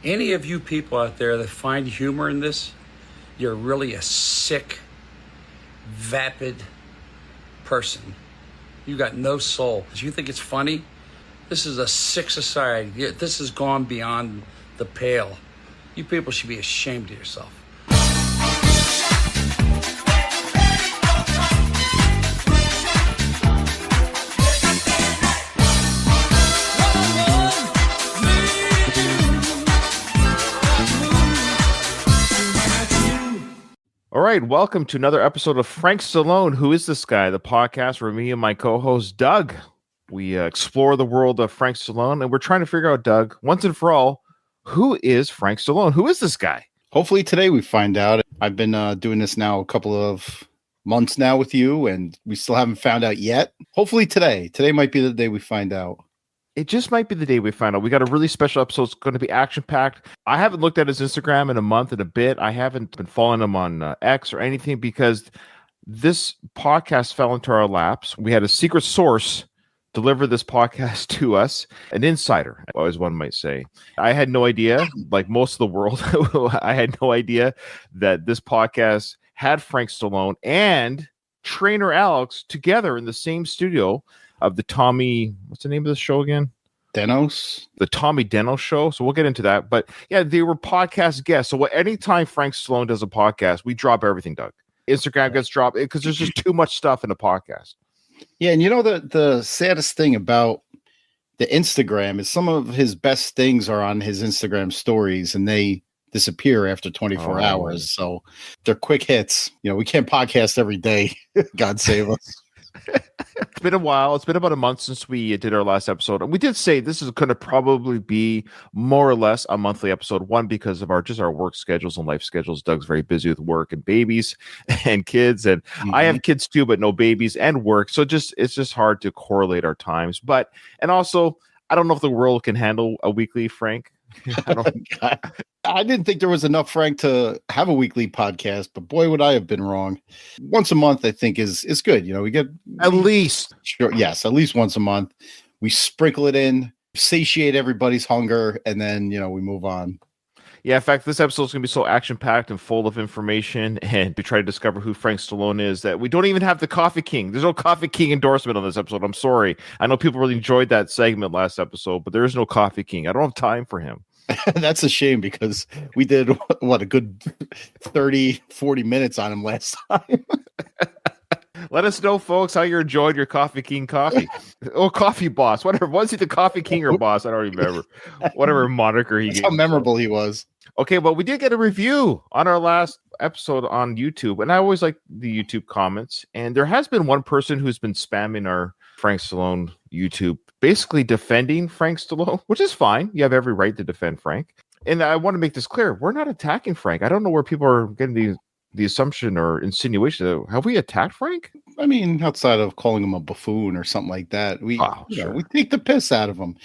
Any of you people out there that find humor in this, you're really a sick, vapid person. You got no soul. If you think it's funny, this is a sick society. This has gone beyond the pale. You people should be ashamed of yourself. All right, welcome to another episode of Frank Stallone. Who is this guy? The podcast where me and my co-host Doug, we explore the world of Frank Stallone, and we're trying to figure out, Doug, once and for all, who is Frank Stallone? Who is this guy? Hopefully today we find out. I've been doing this now a couple of months now with you, and we still haven't found out yet. Hopefully today might be the day we find out. It just might be the day we find out. We got a really special episode. It's going to be action-packed. I haven't looked at his Instagram in a month and a bit. I haven't been following him on X or anything because this podcast fell into our laps. We had a secret source deliver this podcast to us, an insider, as one might say. I had no idea, like most of the world, I had no idea that this podcast had Frank Stallone and trainer Alex together in the same studio of the Tommy, what's the name of the show again? Denos? The Tommy Denos show. So we'll get into that. But yeah, they were podcast guests. So anytime Frank Stallone does a podcast, we drop everything, Doug. Instagram gets dropped because there's just too much stuff in a podcast. Yeah, and you know the saddest thing about the Instagram is some of his best things are on his Instagram stories and they disappear after 24 hours. So they're quick hits. You know, we can't podcast every day. God save us. It's been a while. It's been about a month since we did our last episode. And we did say this is going to probably be more or less a monthly episode. One, because of our work schedules and life schedules. Doug's very busy with work and babies and kids. And I have kids too, but no babies and work. So it's just hard to correlate our times. And also, I don't know if the world can handle a weekly, Frank. I didn't think there was enough Frank to have a weekly podcast, but boy, would I have been wrong. Once a month, I think is good. You know, we get at least at least once a month. We sprinkle it in, satiate everybody's hunger, and then we move on. Yeah, in fact, this episode is going to be so action-packed and full of information, and we try to discover who Frank Stallone is, that we don't even have the Coffee King. There's no Coffee King endorsement on this episode. I'm sorry. I know people really enjoyed that segment last episode, but there is no Coffee King. I don't have time for him. That's a shame because we did, a good 30, 40 minutes on him last time. Let us know, folks, how you're enjoying your Coffee King coffee. Coffee Boss, whatever. Was he the Coffee King or Boss? I don't remember. Whatever moniker he gave. How memorable he was. Okay, well, we did get a review on our last episode on YouTube, and I always like the YouTube comments. And there has been one person who's been spamming our Frank Stallone YouTube, basically defending Frank Stallone, which is fine. You have every right to defend Frank. And I want to make this clear. We're not attacking Frank. I don't know where people are getting the assumption or insinuation that, have we attacked Frank? I mean, outside of calling him a buffoon or something like that, we take the piss out of him.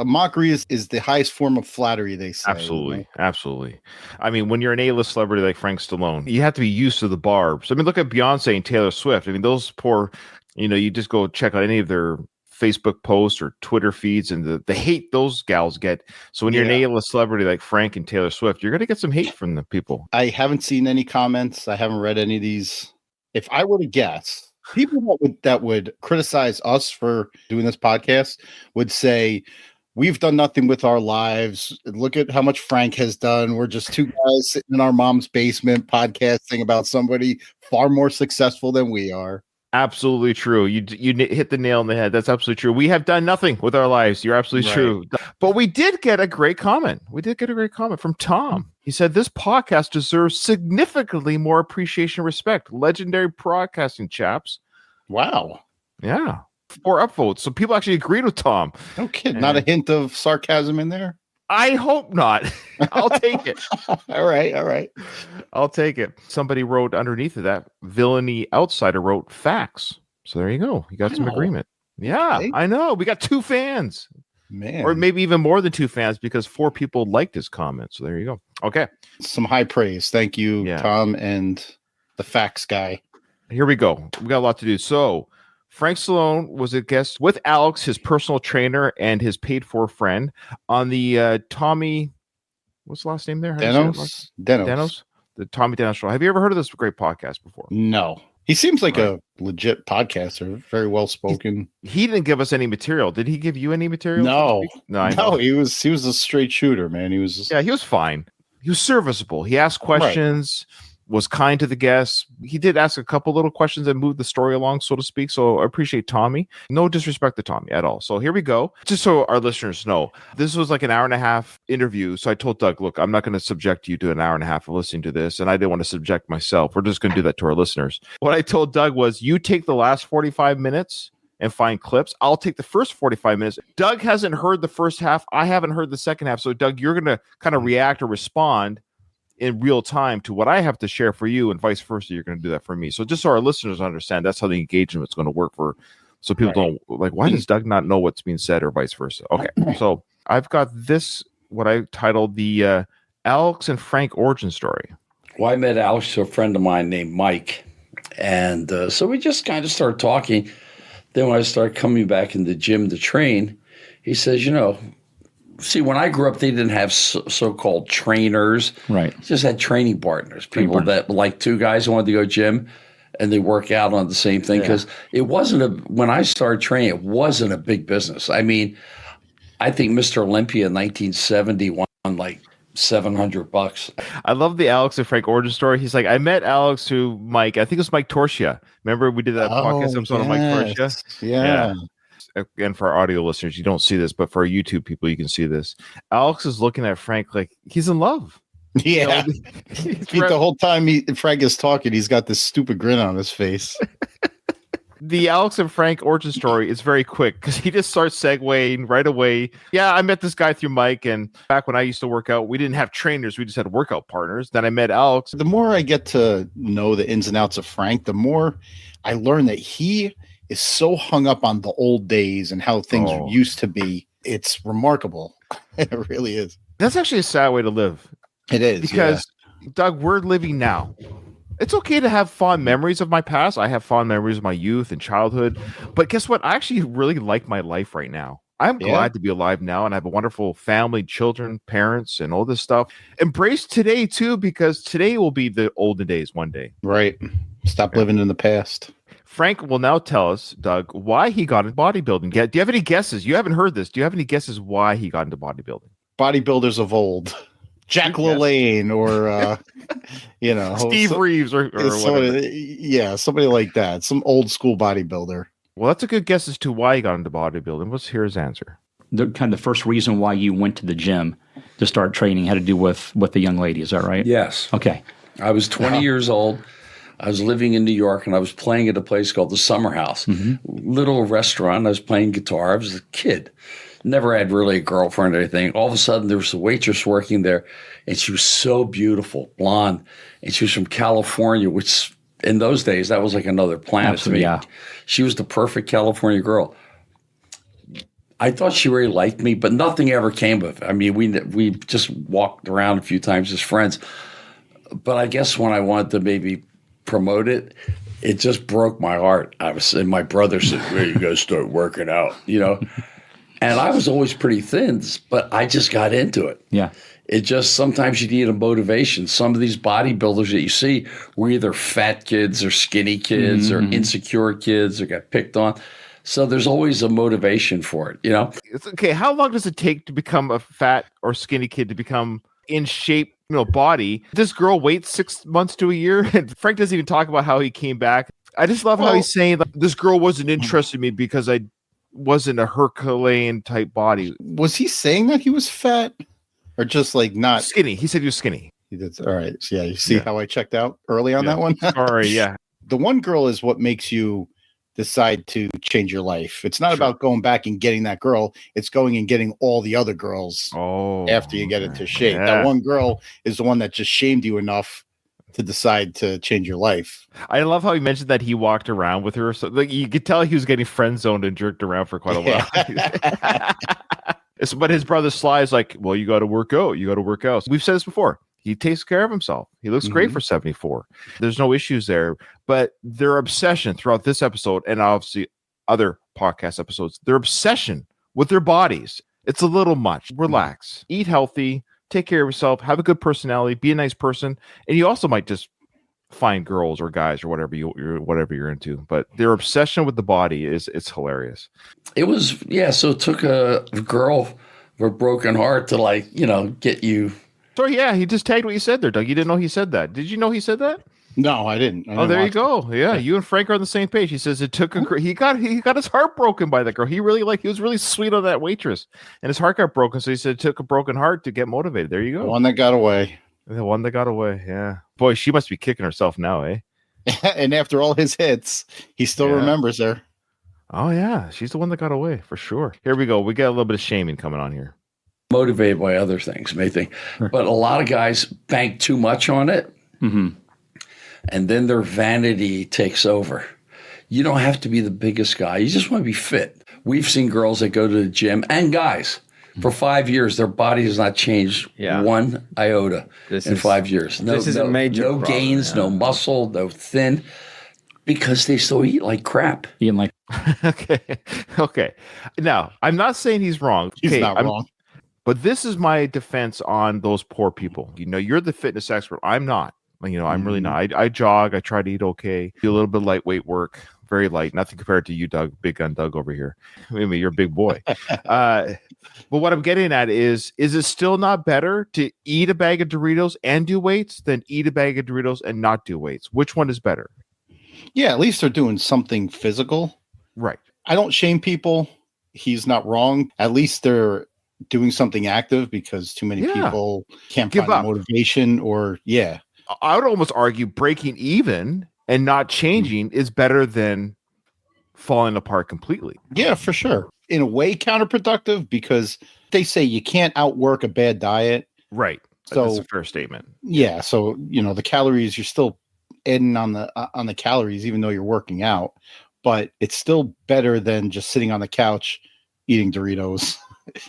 Mockery is the highest form of flattery, they say. Absolutely. I mean, when you're an A-list celebrity like Frank Stallone, you have to be used to the barbs. I mean, look at Beyonce and Taylor Swift. I mean, those poor, you just go check out any of their Facebook posts or Twitter feeds and the hate those gals get. So when you're an A-list celebrity like Frank and Taylor Swift, you're going to get some hate from the people. I haven't seen any comments. I haven't read any of these. If I were to guess, people that would criticize us for doing this podcast would say, we've done nothing with our lives. Look at how much Frank has done. We're just two guys sitting in our mom's basement podcasting about somebody far more successful than we are. Absolutely true. You hit the nail on the head. That's absolutely true. We have done nothing with our lives. You're absolutely true. But we did get a great comment. From Tom. He said, this podcast deserves significantly more appreciation and respect. Legendary broadcasting chaps. Wow. Yeah. 4 upvotes. So people actually agreed with Tom. No kidding. Not a hint of sarcasm in there? I hope not. I'll take it. All right. I'll take it. Somebody wrote underneath of that, Villainy Outsider wrote facts. So there you go. You got some agreement. Yeah, okay. I know. We got 2 fans. Man. Or maybe even more than 2 fans because 4 people liked his comment. So there you go. Okay. Some high praise. Thank you, Tom and the facts guy. Here we go. We got a lot to do. So Frank Stallone was a guest with Alex, his personal trainer, and his paid-for friend on the Tommy What's the last name there? How do you say it? Denos. The Tommy Denos Show. Have you ever heard of this great podcast before? No. He seems like a legit podcaster, very well spoken. He didn't give us any material. Did he give you any material? No. No, he was a straight shooter, man. He was fine. He was serviceable. He asked questions, was kind to the guests. He did ask a couple little questions that moved the story along, so to speak. So I appreciate Tommy. No disrespect to Tommy at all. So here we go. Just so our listeners know, this was like an hour and a half interview. So I told Doug, look, I'm not going to subject you to an hour and a half of listening to this. And I didn't want to subject myself. We're just going to do that to our listeners. What I told Doug was, you take the last 45 minutes and find clips. I'll take the first 45 minutes. Doug hasn't heard the first half. I haven't heard the second half. So Doug, you're going to kind of react or respond in real time to what I have to share for you, and vice versa. You're going to do that for me. So just so our listeners understand, that's how the engagement is going to work so people don't like, why does Doug not know what's being said, or vice versa? Okay. So I've got this, what I titled the Alex and Frank origin story. Well, I met Alex through a friend of mine named Mike. And so we just kind of started talking. Then when I started coming back in the gym to train, he says, see, when I grew up, they didn't have so-called trainers. Right. Just had training partners, people that like two guys who wanted to go gym and they work out on the same thing. Because it wasn't when I started training, it wasn't a big business. I mean, I think Mr. Olympia in 1970 won like $700. I love the Alex and Frank origin story. He's like, I met Alex through Mike. I think it was Mike Torchia. Remember we did that podcast episode of Mike Torchia? Yeah. Again, for our audio listeners, you don't see this, but for our YouTube people, you can see this. Alex is looking at Frank like he's in love. Yeah. The whole time Frank is talking, he's got this stupid grin on his face. The Alex and Frank origin story is very quick because he just starts segueing right away. Yeah, I met this guy through Mike, and back when I used to work out, we didn't have trainers. We just had workout partners. Then I met Alex. The more I get to know the ins and outs of Frank, the more I learn that he is so hung up on the old days and how things used to be. It's remarkable. It really is. That's actually a sad way to live. It is. Because, Doug, we're living now. It's okay to have fond memories of my past. I have fond memories of my youth and childhood. But guess what? I actually really like my life right now. I'm glad to be alive now, and I have a wonderful family, children, parents, and all this stuff. Embrace today, too, because today will be the olden days one day. Right. Stop living in the past. Frank will now tell us, Doug, why he got into bodybuilding. Do you have any guesses? You haven't heard this. Do you have any guesses why he got into bodybuilding? Bodybuilders of old. Jack LaLanne or, Steve Reeves or somebody like that. Some old school bodybuilder. Well, that's a good guess as to why he got into bodybuilding. Let's hear his answer. The first reason why you went to the gym to start training had to do with the young lady. Is that right? Yes. Okay. I was 20 years old. I was living in New York, and I was playing at a place called the Summer House, little restaurant. I was playing guitar. I was a kid. Never had really a girlfriend or anything. All of a sudden, there was a waitress working there, and she was so beautiful, blonde, and she was from California, which in those days, that was like another planet to me. Yeah. She was the perfect California girl. I thought she really liked me, but nothing ever came of it. I mean, we just walked around a few times as friends. But I guess when I wanted to maybe promote it, it just broke my heart. And my brother said, well, you guys start working out, And I was always pretty thin, but I just got into it. Yeah. It just, sometimes you need a motivation. Some of these bodybuilders that you see were either fat kids or skinny kids or insecure kids or got picked on. So there's always a motivation for it, It's okay. How long does it take to become a fat or skinny kid to become in shape, body? This girl waits 6 months to a year. And Frank doesn't even talk about how he came back. I just love how he's saying like, this girl wasn't interested in me because I wasn't a Herculean type body. Was he saying that he was fat or just like not skinny? He said he was skinny. That's all right. So, you see how I checked out early on that one? Sorry. Yeah. The one girl is what makes you decide to change your life. It's not about going back and getting that girl. It's going and getting all the other girls after you get into shape. Yeah. That one girl is the one that just shamed you enough to decide to change your life. I love how he mentioned that he walked around with her. So like you could tell he was getting friend zoned and jerked around for quite a while. But his brother Sly is like, well, you got to work out. You got to work out. We've said this before. He takes care of himself. He looks great for 74. There's no issues there. But their obsession throughout this episode and obviously other podcast episodes, their obsession with their bodies, it's a little much. Relax. Eat healthy. take care of yourself, have a good personality, be a nice person, and you also might just find girls or guys or whatever you're into. But their obsession with the body it's hilarious. It was, yeah. So it took a girl with a broken heart to, like, get you. So yeah, he just tagged what you said there, Doug. You didn't know he said that. Did you know he said that? No, I didn't. Oh, there you go. Yeah, you and Frank are on the same page. He says it took he got his heart broken by that girl. He was really sweet on that waitress, and his heart got broken. So he said it took a broken heart to get motivated. There you go. The one that got away. The one that got away. Yeah, boy, she must be kicking herself now, eh? And after all his hits, he still remembers her. Oh yeah, she's the one that got away for sure. Here we go. We got a little bit of shaming coming on here. Motivated by other things, may think, but a lot of guys bank too much on it. Mm-hmm. And then their vanity takes over. You don't have to be the biggest guy. You just want to be fit. We've seen girls that go to the gym, and guys, for 5 years, their body has not changed one iota in 5 years. This is a major no problem, gains, no muscle, no thin, because they still eat like crap. Eating like Okay. Now, I'm not saying he's wrong. He's not wrong. But this is my defense on those poor people. You're the fitness expert. I'm not. I'm really not. I jog. I try to eat okay. Do a little bit of lightweight work. Very light. Nothing compared to you, Doug. Big gun Doug over here. I mean, you're a big boy. But what I'm getting at is it still not better to eat a bag of Doritos and do weights than eat a bag of Doritos and not do weights? Which one is better? Yeah, at least they're doing something physical. Right. I don't shame people. He's not wrong. At least they're doing something active, because too many people can't give find up. the motivation I would almost argue breaking even and not changing is better than falling apart completely. Yeah, for sure. In a way, counterproductive, because they say you can't outwork a bad diet. Right. So that's a fair statement. Yeah. So, the calories, you're still adding on the calories, even though you're working out, but it's still better than just sitting on the couch eating Doritos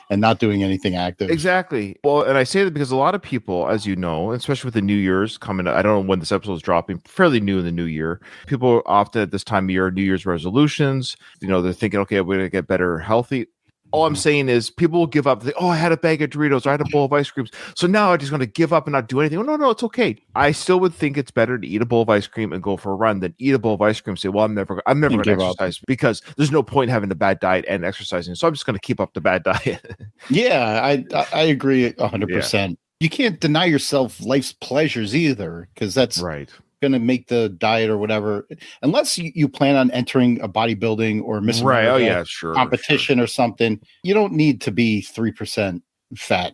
and not doing anything active. Exactly. Well, and I say that because a lot of people, as you know, especially with the New Year's coming, I don't know when this episode is dropping, fairly new in the new year. People often at this time of year, New Year's resolutions, they're thinking, okay, we're going to get better healthy. All I'm saying is people will give up. I had a bag of Doritos, or I had a bowl of ice creams, so now I'm just going to give up and not do anything. Oh, no, it's okay. I still would think it's better to eat a bowl of ice cream and go for a run than eat a bowl of ice cream and say, well, I'm never going to exercise, because there's no point in having a bad diet and exercising. So I'm just going to keep up the bad diet. Yeah, I agree 100%. Yeah. You can't deny yourself life's pleasures either, because that's right. Going to make the diet or whatever, unless you plan on entering a bodybuilding or Miss America competition or something. You don't need to be 3% fat.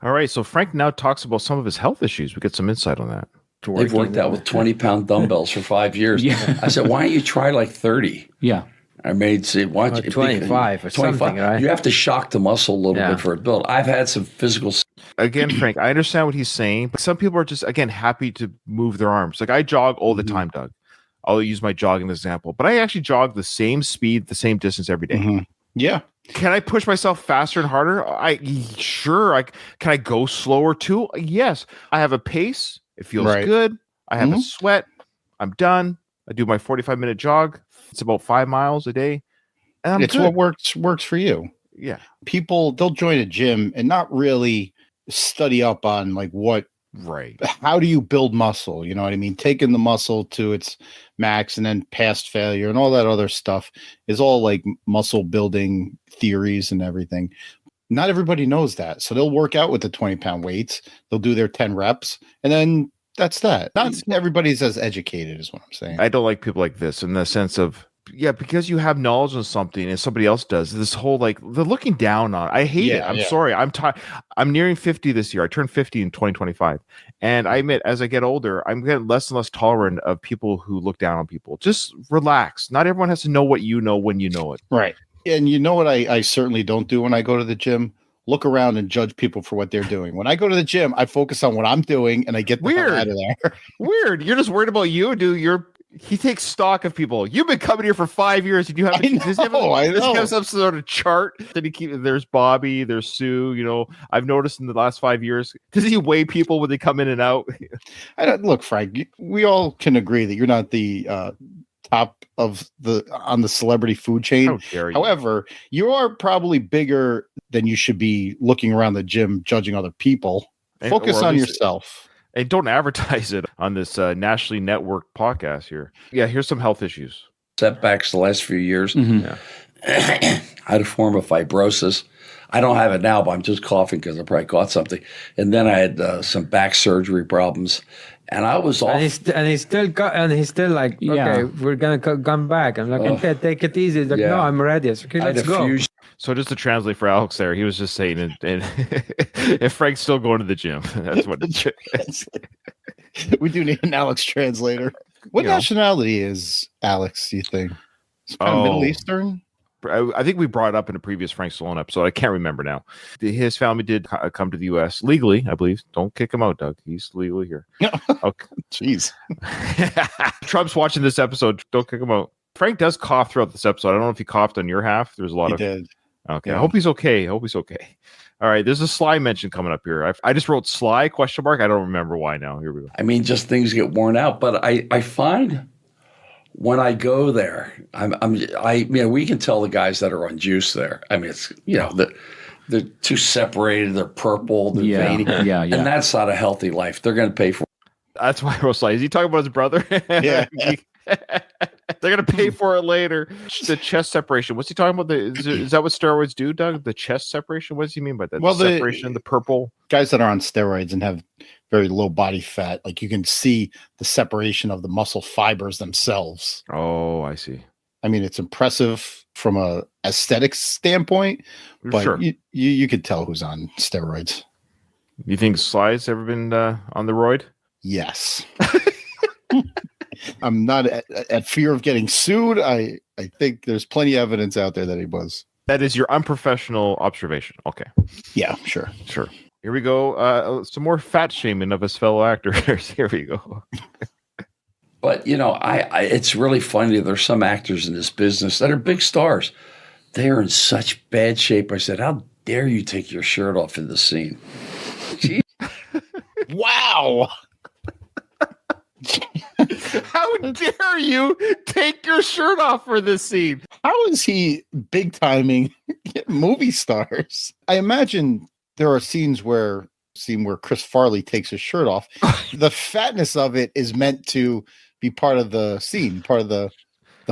All right, so Frank now talks about some of his health issues. We get some insight on that. They've worked out with 20-pound dumbbells for 5 years. Yeah. I said, why don't you try like 30? Yeah. I made say, watch 25 or 25. Something, right? You have to shock the muscle a little bit for a build. I've had some physical. Again, Frank, I understand what he's saying, but some people are just, again, happy to move their arms. Like I jog all the time, Doug. I'll use my jogging example, but I actually jog the same speed, the same distance every day. Mm-hmm. Yeah. Can I push myself faster and harder? Can I go slower too? Yes. I have a pace. It feels good. I have a sweat. I'm done. I do my 45-minute jog. It's about 5 miles a day. And it's good. What works for you. Yeah. People, they'll join a gym and not really study up on how do you build muscle? You know what I mean? Taking the muscle to its max and then past failure and all that other stuff is all like muscle building theories and everything. Not everybody knows that. So they'll work out with the 20-pound weights. They'll do their 10 reps and then that's that. Not everybody's as educated is what I'm saying. I don't like people like this in the sense of, because you have knowledge on something and somebody else does, this whole they're looking down on. I hate it. I'm sorry. I'm tired. I'm nearing 50 this year. I turned 50 in 2025. And I admit, as I get older, I'm getting less and less tolerant of people who look down on people. Just relax. Not everyone has to know what you know when you know it. Right. And you know what I certainly don't do when I go to the gym? Look around and judge people for what they're doing. When I go to the gym, I focus on what I'm doing and I get the hell out of there. Weird. You're just worried about you. He takes stock of people. You've been coming here for 5 years. And you have some sort of chart that he keeps. There's Bobby, there's Sue. I've noticed in the last 5 years. Does he weigh people when they come in and out? Look, Frank, we all can agree that you're not the top of on the celebrity food chain. How dare you. However, you are probably bigger than you should be looking around the gym judging other people. Focus or at on least- yourself. And don't advertise it on this nationally networked podcast here. Yeah, here's some health issues. Setbacks the last few years. Mhm. I had a form of fibrosis. I don't have it now, but I'm just coughing because I probably caught something. And then I had some back surgery problems, and I was off. And he's still like, okay, Yeah. we're gonna come back. I'm like, okay, take it easy. He's like, Yeah. no, I'm ready. It's okay, I had let's a go. fusion. So just to translate for Alex there, he was just saying, and if Frank's still going to the gym, that's what. We do need an Alex translator. What You know. nationality is Alex, do you think? It's kind of Middle Eastern? I think we brought it up in a previous Frank Stallone episode. I can't remember now. His family did come to the U.S. legally, I believe. Don't kick him out, Doug. He's legally here. Okay. Jeez. Trump's watching this episode. Don't kick him out. Frank does cough throughout this episode. I don't know if he coughed on your half. There's a lot He of. did. Okay. Yeah. I hope he's okay. All right. There's a Sly mention coming up here. I just wrote Sly ? I don't remember why now. Here we go. I mean, just things get worn out. But I find when I go there, we can tell the guys that are on juice there. I mean, it's they're too separated. They're purple. They're veiny. Yeah. And that's not a healthy life. They're going to pay for. That's why I wrote Sly. Is he talking about his brother? Yeah. They're gonna pay for it later. The chest separation. What's he talking about? Is that what steroids do, Doug? The chest separation. What does he mean by that? Well, the separation, the purple. Guys that are on steroids and have very low body fat, like you can see the separation of the muscle fibers themselves. Oh, I see. I mean, it's impressive from a aesthetic standpoint, but Sure. you could tell who's on steroids. You think Sly's ever been on the roid? Yes. I'm not at fear of getting sued. I think there's plenty of evidence out there that he was. That is your unprofessional observation. Okay, Yeah, sure. sure. Here we go. Some more fat shaming of his fellow actors. Here we go. But it's really funny. There's some actors in this business that are big stars. They are in such bad shape. I said, "How dare you take your shirt off in the scene?" Jeez. Wow. How dare you take your shirt off for this scene? How is he big timing movie stars? I imagine there are scenes where Chris Farley takes his shirt off. The fatness of it is meant to be part of the scene, part of the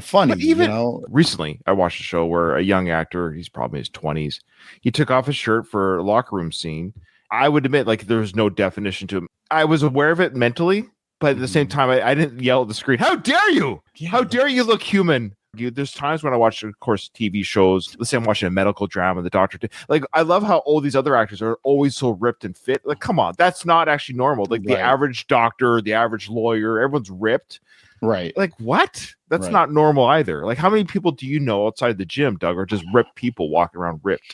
funny, But even- you know. Recently, I watched a show where a young actor, he's probably in his 20s, he took off his shirt for a locker room scene. I would admit, like, there's no definition to it. I was aware of it mentally, but at the same time, I didn't yell at the screen, "How dare you! How dare you look human!" There's times when I watch, of course, TV shows. Let's say I'm watching a medical drama, the doctor. Like, I love how all these other actors are always so ripped and fit. Like, come on, that's not actually normal. Like, the Right. average doctor, the average lawyer, everyone's ripped. Right. Like, what? That's Right. not normal either. Like, how many people do you know outside the gym, Doug, are just ripped people walking around ripped?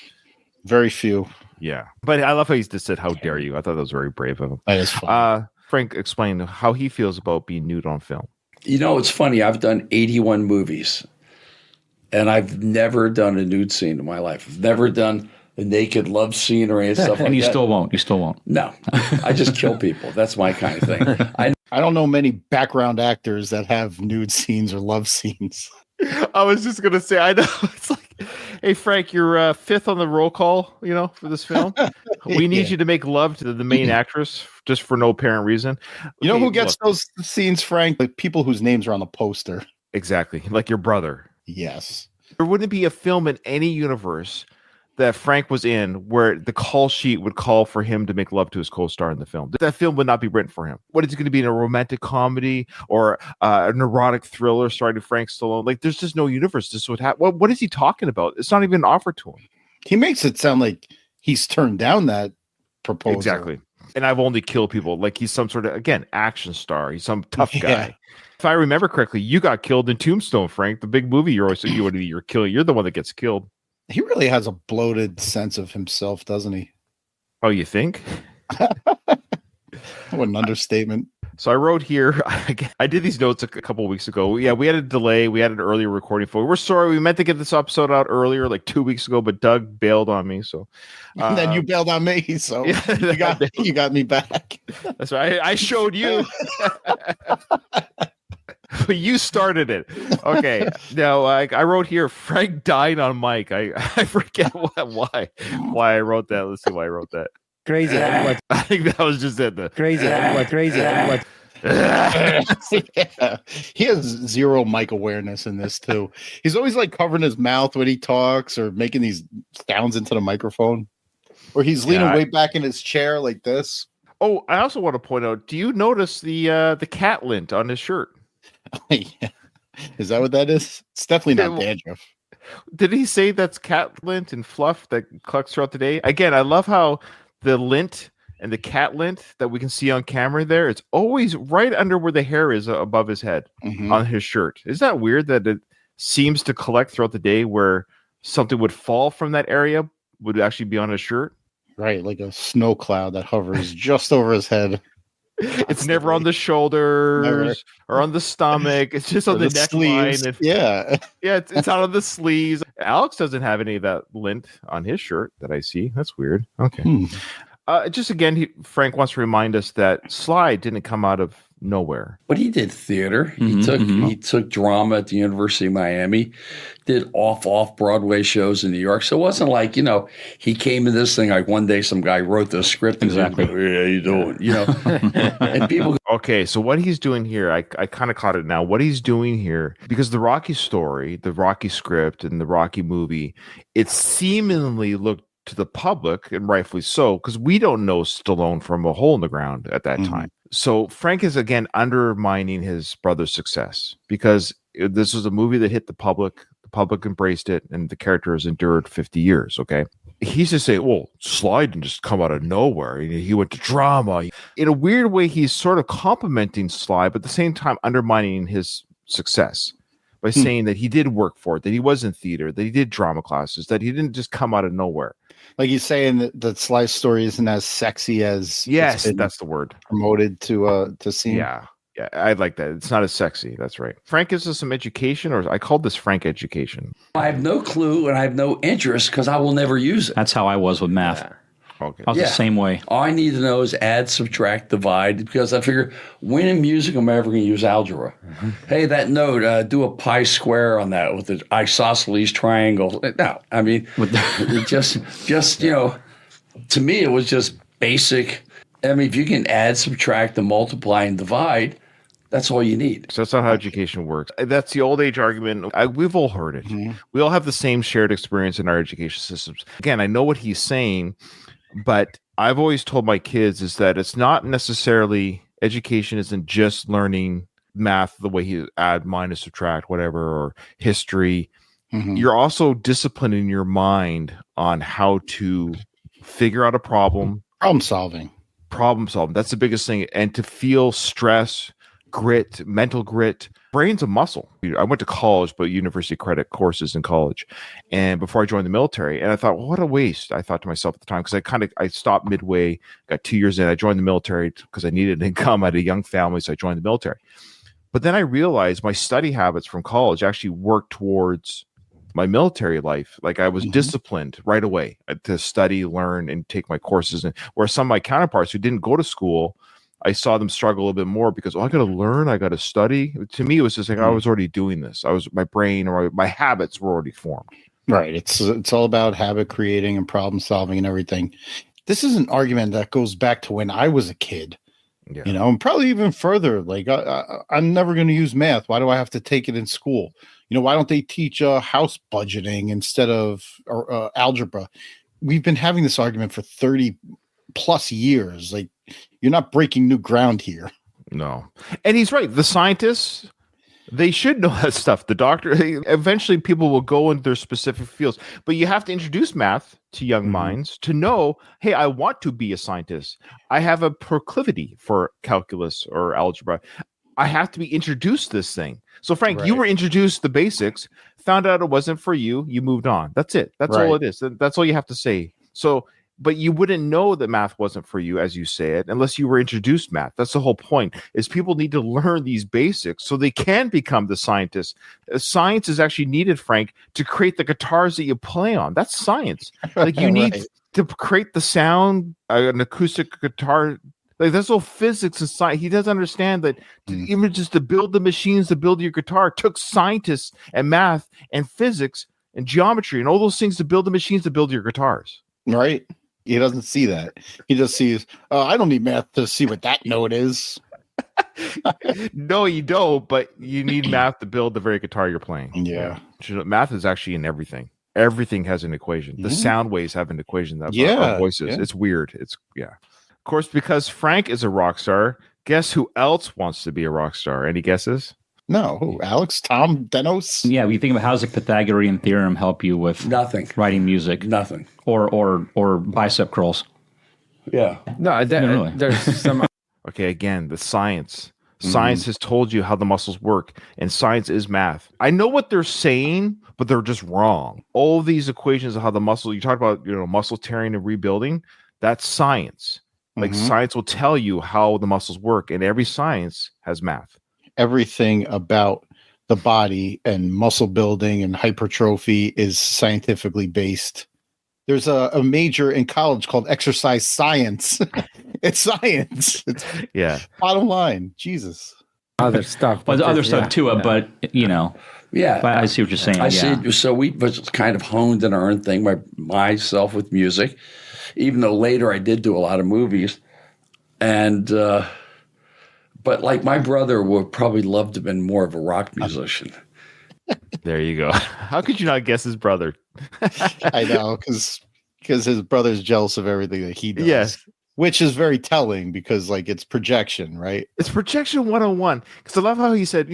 Very few. Yeah. But I love how he just said, "How dare you?" I thought that was very brave of him. That is fun. Frank explained how he feels about being nude on film. It's funny. I've done 81 movies, and I've never done a nude scene in my life. I've never done a naked love scene or any stuff like And you that. still won't. You still won't. No, I just kill people. That's my kind of thing. I don't know many background actors that have nude scenes or love scenes. I was just gonna say, I know it's like, hey Frank, you're fifth on the roll call, for this film. We need Yeah. you to make love to the main actress just for no apparent reason. You know Okay, who gets look, those scenes, Frank? The people whose names are on the poster. exactly like your brother. Yes. There wouldn't be a film in any universe that Frank was in where the call sheet would call for him to make love to his co-star in the film. That film would not be written for him. What is it going to be, in a romantic comedy or a neurotic thriller starring Frank Stallone? Like, there's just no universe this would happen. What is he talking about? It's not even offered to him. He makes it sound like he's turned down that proposal. Exactly. And I've only killed people. Like, he's some sort of, again, action star. He's some tough guy. Yeah. If I remember correctly, you got killed in Tombstone, Frank, the big movie you're killing. You're the one that gets killed. He really has a bloated sense of himself, doesn't he? Oh, you think? What an understatement. So I wrote here, I did these notes a couple of weeks ago. Yeah, we had a delay. We had an earlier recording for. We're sorry. We meant to get this episode out earlier, like 2 weeks ago, but Doug bailed on me. So And then you bailed on me, so Yeah, you got me back. that's right. I showed you. But you started it. Okay. Now, I wrote here, Frank died on mic. I forget why I wrote that. Let's see why I wrote that. Crazy. What? I think that was just it. Crazy. What? Crazy. What? Yeah. He has zero mic awareness in this too. He's always like covering his mouth when he talks or making these sounds into the microphone. Or he's leaning way back in his chair like this. Oh, I also want to point out, do you notice the cat lint on his shirt? Yeah. Is that what that is? It's definitely not dandruff. Did he say that's cat lint and fluff that collects throughout the day? Again, I love how the lint and the cat lint that we can see on camera there, it's always right under where the hair is above his head on his shirt. Is that weird that it seems to collect throughout the day where something would fall from that area would actually be on his shirt? Right, like a snow cloud that hovers just over his head. It's never on the shoulders or on the stomach. It's just on the neckline. Yeah. Yeah, it's out of the sleeves. Alex doesn't have any of that lint on his shirt that I see. That's weird. Okay. Just again, Frank wants to remind us that Sly didn't come out of nowhere. But he did theater. He took drama at the University of Miami, did off Broadway shows in New York. So it wasn't like, he came to this thing like one day some guy wrote the script and Exactly. said, "Hey, how you doing?" And people Okay, so what he's doing here, I kind of caught it now. What he's doing here, because the Rocky story, the Rocky script, and the Rocky movie, it seemingly looked to the public, and rightfully so, because we don't know Stallone from a hole in the ground at that time. So Frank is again undermining his brother's success because this was a movie that hit the public embraced it, and the character has endured 50 years. Okay. He's just saying, well, Sly didn't just come out of nowhere. He went to drama. In a weird way, he's sort of complimenting Sly, but at the same time undermining his success by saying that he did work for it, that he was in theater, that he did drama classes, that he didn't just come out of nowhere. Like he's saying that Sly's story isn't as sexy as yes, that's the word promoted to seem. Yeah, I like that. It's not as sexy. That's right. Frank gives us some education, or I called this Frank education. I have no clue and I have no interest because I will never use it. That's how I was with math. Yeah. Okay. I was the same way. All I need to know is add, subtract, divide, because I figure when in music I'm ever going to use algebra. Hey, that note, do a pi square on that with the isosceles triangle. No, I mean, it just to me it was just basic. I mean, if you can add, subtract, and multiply and divide, that's all you need. So that's not how education works. That's the old age argument. We've all heard it. We all have the same shared experience in our education systems. Again, I know what he's saying, but I've always told my kids is that it's not necessarily education isn't just learning math the way you add, minus, subtract, whatever, or history. You're also disciplining your mind on how to figure out a problem. Problem solving. That's the biggest thing. And to feel stress, grit, mental grit. Brain's a muscle. I went to college, but university credit courses in college. And before I joined the military, and I thought, well, what a waste. I thought to myself at the time, because I stopped midway, got 2 years in. I joined the military because I needed an income. I had a young family, so I joined the military. But then I realized my study habits from college actually worked towards my military life. Like I was disciplined right away to study, learn, and take my courses. And where some of my counterparts who didn't go to school, I saw them struggle a little bit more because I got to learn, I got to study. To me, it was just like I was already doing this. My brain or my habits were already formed. Right. It's all about habit creating and problem solving and everything. This is an argument that goes back to when I was a kid. Yeah. And probably even further. Like I'm never going to use math. Why do I have to take it in school? Why don't they teach house budgeting instead of algebra? We've been having this argument for 30 plus years. Like, you're not breaking new ground here. No. And he's right. The scientists, they should know that stuff. The doctor, eventually people will go into their specific fields. But you have to introduce math to young minds to know, hey, I want to be a scientist. I have a proclivity for calculus or algebra. I have to be introduced this thing. So, Frank, you were introduced the basics, found out it wasn't for you, you moved on. That's it. That's all it is. That's all you have to say. So, but you wouldn't know that math wasn't for you, as you say it, unless you were introduced math. That's the whole point, is people need to learn these basics so they can become the scientists. Science is actually needed, Frank, to create the guitars that you play on. That's science. Like you need to create the sound, an acoustic guitar. Like that's all physics and science. He doesn't understand that even just to build the machines to build your guitar took scientists and math and physics and geometry and all those things to build the machines to build your guitars. Right. He doesn't see that. He just sees, oh, I don't need math to see what that note is. No, you don't, but you need math to build the very guitar you're playing. Yeah. Math is actually in everything. Everything has an equation. The sound waves have an equation that our voices. Yeah. It's weird. Of course, because Frank is a rock star, guess who else wants to be a rock star? Any guesses? No. Who? Alex? Tom? Denos? Yeah, you think about how does the Pythagorean theorem help you with Nothing. writing music Nothing. or bicep curls? Yeah. No, really. there's some. Okay, again, the science. Science has told you how the muscles work, and science is math. I know what they're saying, but they're just wrong. All these equations of how the muscle, you talk about, muscle tearing and rebuilding, that's science. Like science will tell you how the muscles work, and every science has math. Everything about the body and muscle building and hypertrophy is scientifically based. There's a major in college called exercise science. It's science. It's bottom line. Jesus. Other stuff. Well, there's other stuff too, but Yeah. But I see what you're saying. I see. So we was kind of honed in our own thing, myself with music, even though later I did do a lot of movies. And, but like my brother would probably love to have been more of a rock musician. There you go. How could you not guess his brother? I know, because his brother's jealous of everything that he does. Yes. Which is very telling because, like, it's projection, right? It's projection 101. Because I love how he said,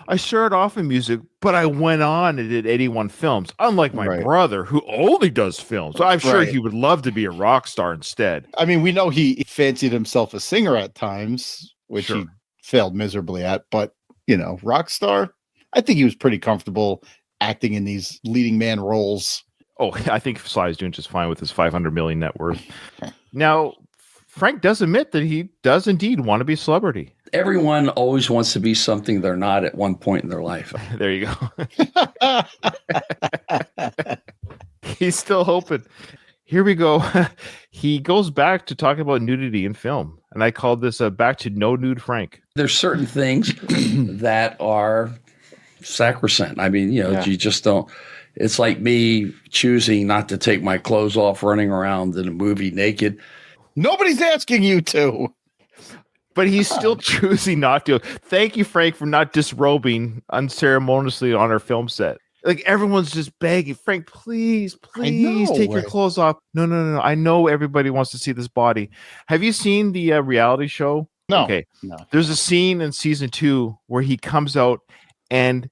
I started off in music, but I went on and did 81 films. Unlike my brother, who only does films. So I'm sure he would love to be a rock star instead. I mean, we know he fancied himself a singer at times, which he failed miserably at. But, rock star, I think he was pretty comfortable acting in these leading man roles. Oh, I think Sly is doing just fine with his 500 million net worth. Now, Frank does admit that he does indeed want to be a celebrity. Everyone always wants to be something they're not at one point in their life. There you go. He's still hoping. Here we go. He goes back to talking about nudity in film. And I called this back to no nude Frank. There's certain things that are sacrosanct. I mean, you just don't. It's like me choosing not to take my clothes off running around in a movie naked. Nobody's asking you to. But he's still choosing not to. Thank you, Frank, for not disrobing unceremoniously on our film set. Like, everyone's just begging, Frank, please take your clothes off. No. I know everybody wants to see this body. Have you seen the reality show? No. Okay. No. There's a scene in season 2 where he comes out and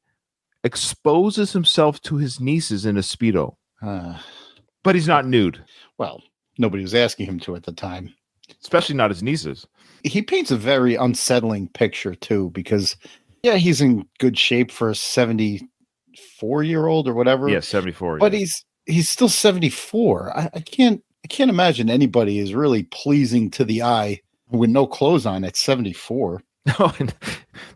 exposes himself to his nieces in a Speedo. But he's not nude. Well, nobody was asking him to at the time. Especially not his nieces. He paints a very unsettling picture, too, because, he's in good shape for a 74-year-old or whatever. Yeah, 74. But he's still 74. I can't imagine anybody is really pleasing to the eye with no clothes on at 74. No,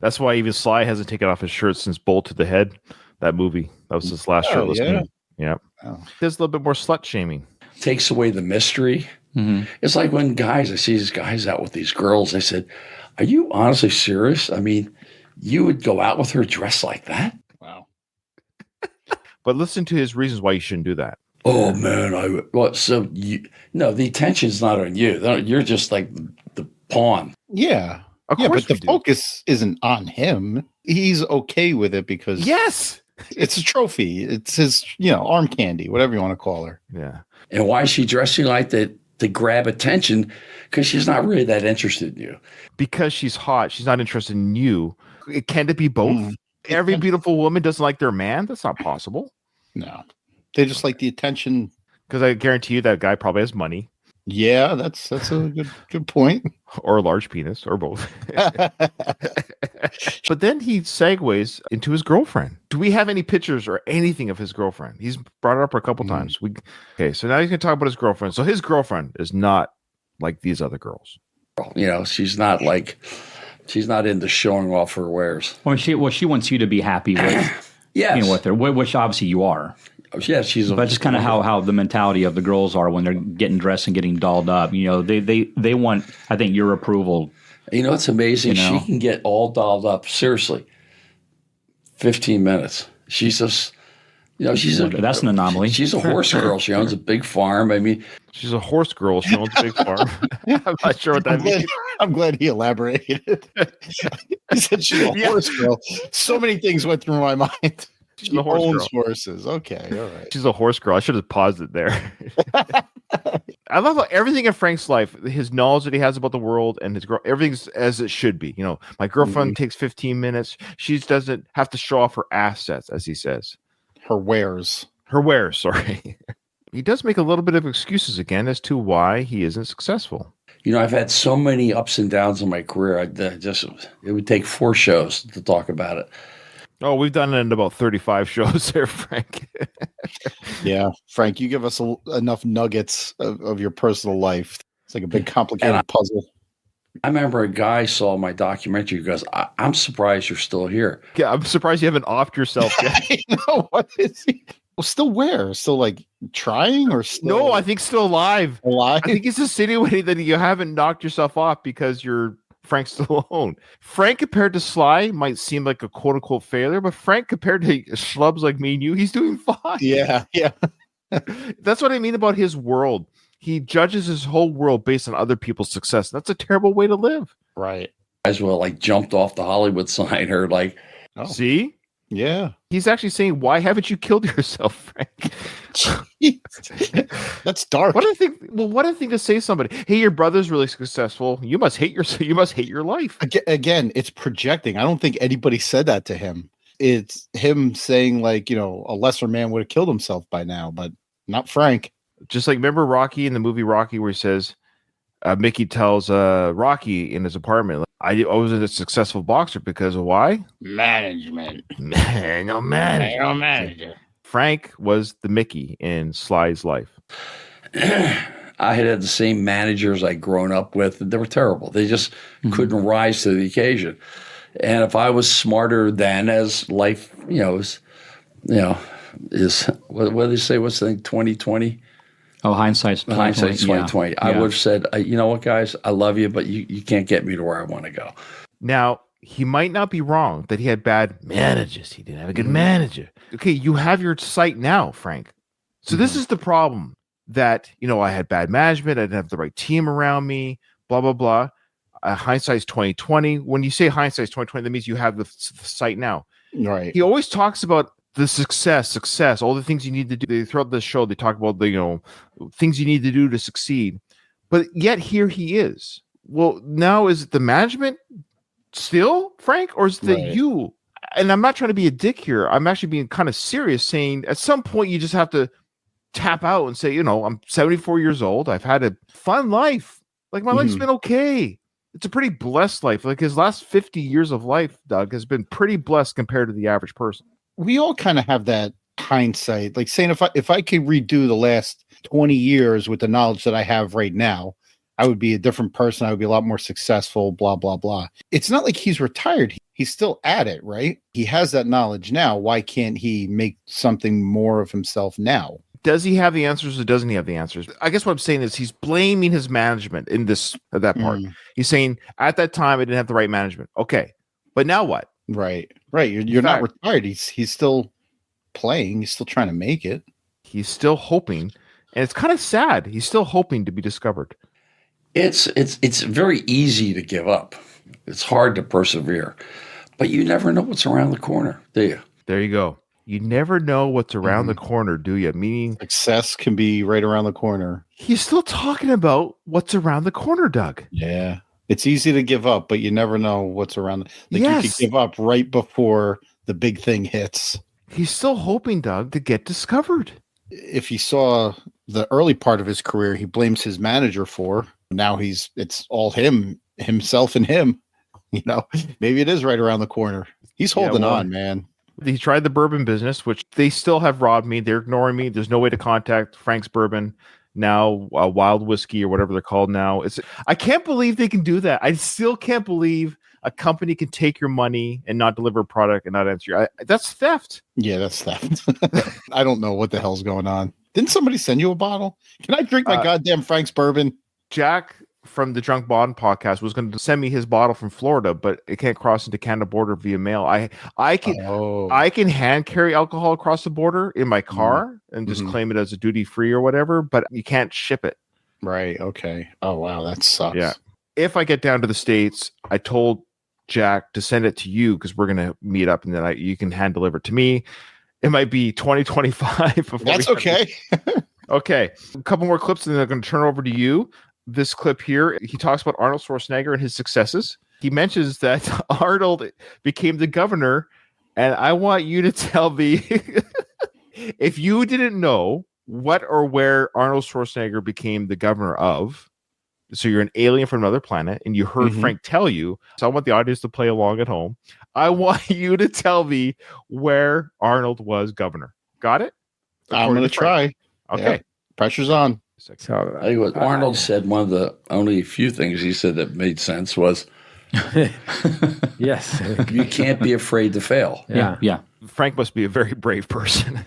that's why even Sly hasn't taken off his shirt since Bolt to the Head. That movie. That was his last shirtless movie. Yeah. Oh. There's a little bit more slut shaming. Takes away the mystery. Mm-hmm. It's like when I see these guys out with these girls, I said, are you honestly serious? I mean, you would go out with her dressed like that? Wow. But listen to his reasons why you shouldn't do that. Oh, man. The attention's not on you. You're just like the pawn. Yeah. Of course, but the focus isn't on him. He's okay with it because it's a trophy. It's his, arm candy, whatever you want to call her. Yeah. And why is she dressing like that to grab attention? Because she's not really that interested in you. Because she's hot. She's not interested in you. Can it be both? Every beautiful woman doesn't like their man? That's not possible. No. They just like the attention. Because I guarantee you that guy probably has money. Yeah, that's a good point. Or a large penis, or both. But then he segues into his girlfriend. Do we have any pictures or anything of his girlfriend? He's brought it up a couple times. Okay, so now he's going to talk about his girlfriend. So his girlfriend is not like these other girls. She's not into showing off her wares. Well, she wants you to be happy with, with her, which obviously you are. Yeah, but just kind of how the mentality of the girls are when they're getting dressed and getting dolled up. They want, I think, your approval. It's amazing. She can get all dolled up. Seriously, 15 minutes. She's just, You know, That's an anomaly. She's a horse girl. She owns a big farm. I mean, She's a horse girl. She owns a big farm. I'm not sure what that means. I'm glad he elaborated. He said she's a horse girl. So many things went through my mind. She a horse owns girl. horses. Okay, all right. She's a horse girl. I should have paused it there. I love how everything in Frank's life, his knowledge that he has about the world and his girl, everything's as it should be. You know, my girlfriend takes 15 minutes. She doesn't have to show off her assets, as he says. Her wares. Sorry. He does make a little bit of excuses again as to why he isn't successful. you know, I've had so many ups and downs in my career. It would take 4 shows to talk about it. Oh, we've done it in about 35 shows there, Frank. Yeah, Frank, you give us enough nuggets of your personal life. It's like a big complicated puzzle. I remember a guy saw my documentary. He goes, I'm surprised you're still here. Yeah, I'm surprised you haven't offed yourself yet. I know. What is he? Well, still where? Still like trying or still? No, I think still alive. Alive? I think it's insinuating that you haven't knocked yourself off because you're Frank Stallone. Frank compared to Sly might seem like a quote unquote failure, but Frank compared to schlubs like me and you, he's doing fine. Yeah. That's what I mean about his world. He judges his whole world based on other people's success. That's a terrible way to live. Right. As well, like jumped off the Hollywood sign or like, See? Yeah. He's actually saying, why haven't you killed yourself, Frank? That's dark. What a thing to say to somebody. Hey, your brother's really successful. You must hate your life. Again, it's projecting. I don't think anybody said that to him. It's him saying like, you know, a lesser man would have killed himself by now, but not Frank. Just like, remember Rocky in the movie Rocky where he says, Mickey tells Rocky in his apartment, I wasn't a successful boxer because of why? Management. No manager. Frank was the Mickey in Sly's life. I had the same managers I'd grown up with. They were terrible. They just couldn't rise to the occasion. And if I was smarter then, as life, is what do they say? What's the thing? 2020? Oh, hindsight's 2020. Hindsight's 2020. Yeah. I would have said, you know what, guys, I love you, but you can't get me to where I want to go. Now, he might not be wrong that he had bad managers. He didn't have a good manager. Okay, you have your site now, Frank. So this is the problem that, I had bad management. I didn't have the right team around me, blah, blah, blah. Hindsight's 2020. When you say hindsight's 2020, that means you have the site now. Right. He always talks about the success, all the things you need to do. Throughout the show, they talk about the, things you need to do to succeed. But yet here he is. Well, now is it the management still, Frank, or is it you? And I'm not trying to be a dick here. I'm actually being kind of serious, saying at some point you just have to tap out and say, I'm 74 years old. I've had a fun life. Like my life's been okay. It's a pretty blessed life. Like his last 50 years of life, Doug, has been pretty blessed compared to the average person. We all kind of have that hindsight, like saying if I could redo the last 20 years with the knowledge that I have right now, I would be a different person. I would be a lot more successful, blah, blah, blah. It's not like he's retired. He's still at it, right? He has that knowledge now. Why can't he make something more of himself now? Does he have the answers or doesn't he have the answers? I guess what I'm saying is he's blaming his management in that part. He's saying at that time I didn't have the right management. Okay, but now what? Right. You're not retired. He's still playing. He's still trying to make it. He's still hoping, and it's kind of sad. He's still hoping to be discovered. It's very easy to give up. It's hard to persevere, but you never know what's around the corner, do you? There you go. You never know what's around the corner, do you? Meaning success can be right around the corner. He's still talking about what's around the corner, Doug. Yeah. It's easy to give up, but you never know what's around. You could give up right before the big thing hits. He's still hoping, Doug, to get discovered. If you saw the early part of his career, he blames his manager for. Now it's all himself and him. Maybe it is right around the corner. He's holding on, man. He tried the bourbon business, which they still have robbed me. They're ignoring me. There's no way to contact Frank's Bourbon. Now Wild Whiskey or whatever they're called now. I can't believe they can do that. I still can't believe a company can take your money and not deliver a product and not answer you. That's theft. Yeah, that's theft. I don't know what the hell's going on. Didn't somebody send you a bottle? Can I drink my goddamn Frank's Bourbon? Jack from the Drunk Bond podcast was going to send me his bottle from Florida, but it can't cross into Canada border via mail. I can hand carry alcohol across the border in my car and just claim it as a duty free or whatever, but you can't ship it. Right. Okay. Oh wow, that sucks. Yeah. If I get down to the States, I told Jack to send it to you because we're gonna meet up and then you can hand deliver it to me. It might be 2025. That's okay. Okay. A couple more clips and then I'm going to turn over to you. This clip here, he talks about Arnold Schwarzenegger and his successes. He mentions that Arnold became the governor, and I want you to tell me if you didn't know what or where Arnold Schwarzenegger became the governor of. So you're an alien from another planet, and you heard Frank tell you. So I want the audience to play along at home. I want you to tell me where Arnold was governor. Got it? I'm going to try. Okay. Yep. Pressure's on. So I think what Arnold said, one of the only few things he said that made sense was, yes, you can't be afraid to fail. Yeah. Frank must be a very brave person.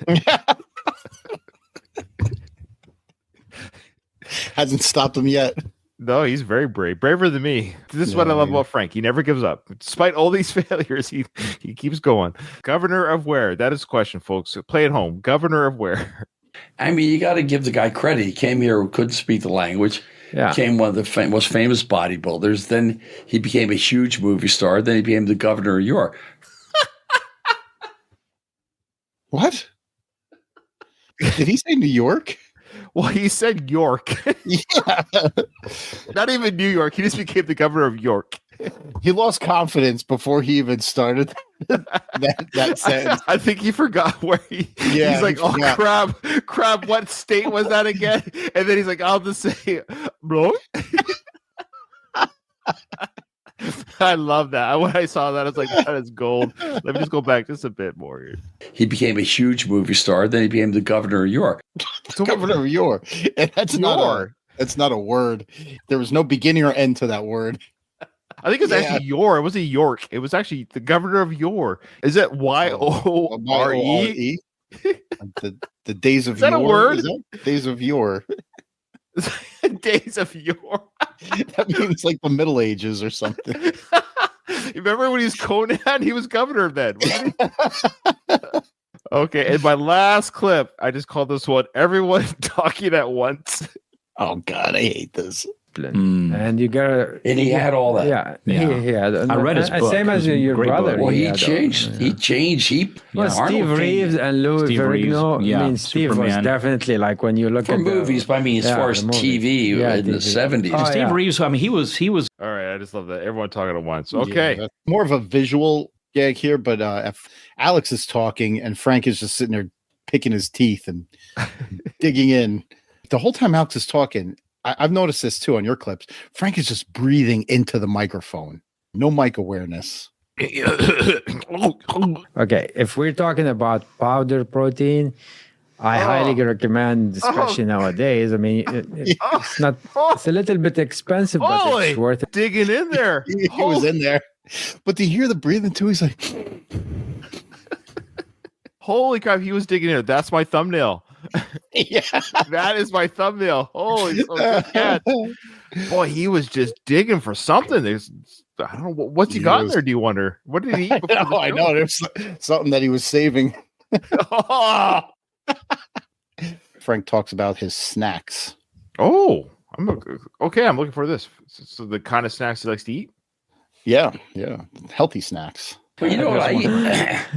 Hasn't stopped him yet. No, he's very brave. Braver than me. This is what I love about Frank. He never gives up. Despite all these failures, he keeps going. Governor of where? That is the question, folks. Play at home. Governor of where? I mean, you got to give the guy credit. He came here, couldn't speak the language. Yeah. Became one of the most famous bodybuilders. Then he became a huge movie star. Then he became the governor of York. What? Did he say New York? Well, he said York. Yeah. Not even New York. He just became the governor of York. He lost confidence before he even started that sentence. I think he forgot where he's like, oh, crap, what state was that again? And then he's like, I'll just say, bro. I love that. When I saw that, I was like, that is gold. Let me just go back just a bit more here. He became a huge movie star. Then he became the governor of York. Governor of York. And that's not a word. There was no beginning or end to that word. I think it's actually Yor. It wasn't York. It was actually the governor of Yor. Is it Y-O-R-E? The days of Is that Yor? a word? Is that days of Yor. Days of Yor. That means like the Middle Ages or something. Remember when he was Conan? He was governor then. Wasn't he? Okay, and my last clip, I just called this one Everyone Talking at Once. Oh, God, I hate this. And you gotta, and he had all that. Yeah. He had. I read his book. Same as your brother. Well, he changed. He changed. Steve Reeves and Louis Ferrigno. Reeves, I mean, Steve was definitely like when you look for at movies. But I mean, as far as TV in the 70s, Steve Reeves. I mean, he was. All right, I just love that. Everyone talking at once. Okay, that's more of a visual gag here, but if Alex is talking and Frank is just sitting there picking his teeth and digging in the whole time Alex is talking. I've noticed this too on your clips. Frank is just breathing into the microphone. No mic awareness. Okay, if we're talking about powder protein, I highly recommend, especially nowadays. I mean, it's not. It's a little bit expensive, but it's worth it. Digging in there. He was in there, but to hear the breathing too, he's like, "Holy crap!" He was digging in. That's my thumbnail. Yeah, that is my thumbnail. Holy cat. Boy, he was just digging for something. I don't know what's he got in there. Do you wonder what did he eat? I know. There's something that he was saving. Frank talks about his snacks. Oh, I'm looking for this. So the kind of snacks he likes to eat. Yeah, healthy snacks. But you know what I eat?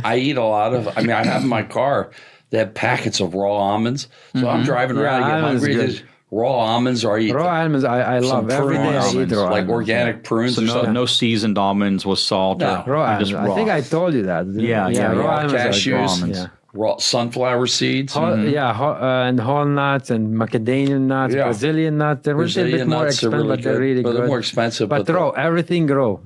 I eat a lot of. I mean, I have in my car. They have packets of raw almonds. So I'm driving around and get hungry. There's raw almonds or I eat raw almonds. I love every day. I eat raw like almonds, organic prunes. So no seasoned almonds with salt. No. raw almonds. Just raw. I think I told you that. Yeah. Raw almonds are cashews, almonds. raw sunflower seeds. And whole nuts and macadamia nuts, Brazilian nuts. They're a little bit more expensive, but they're really good. They're more expensive. But raw, everything raw.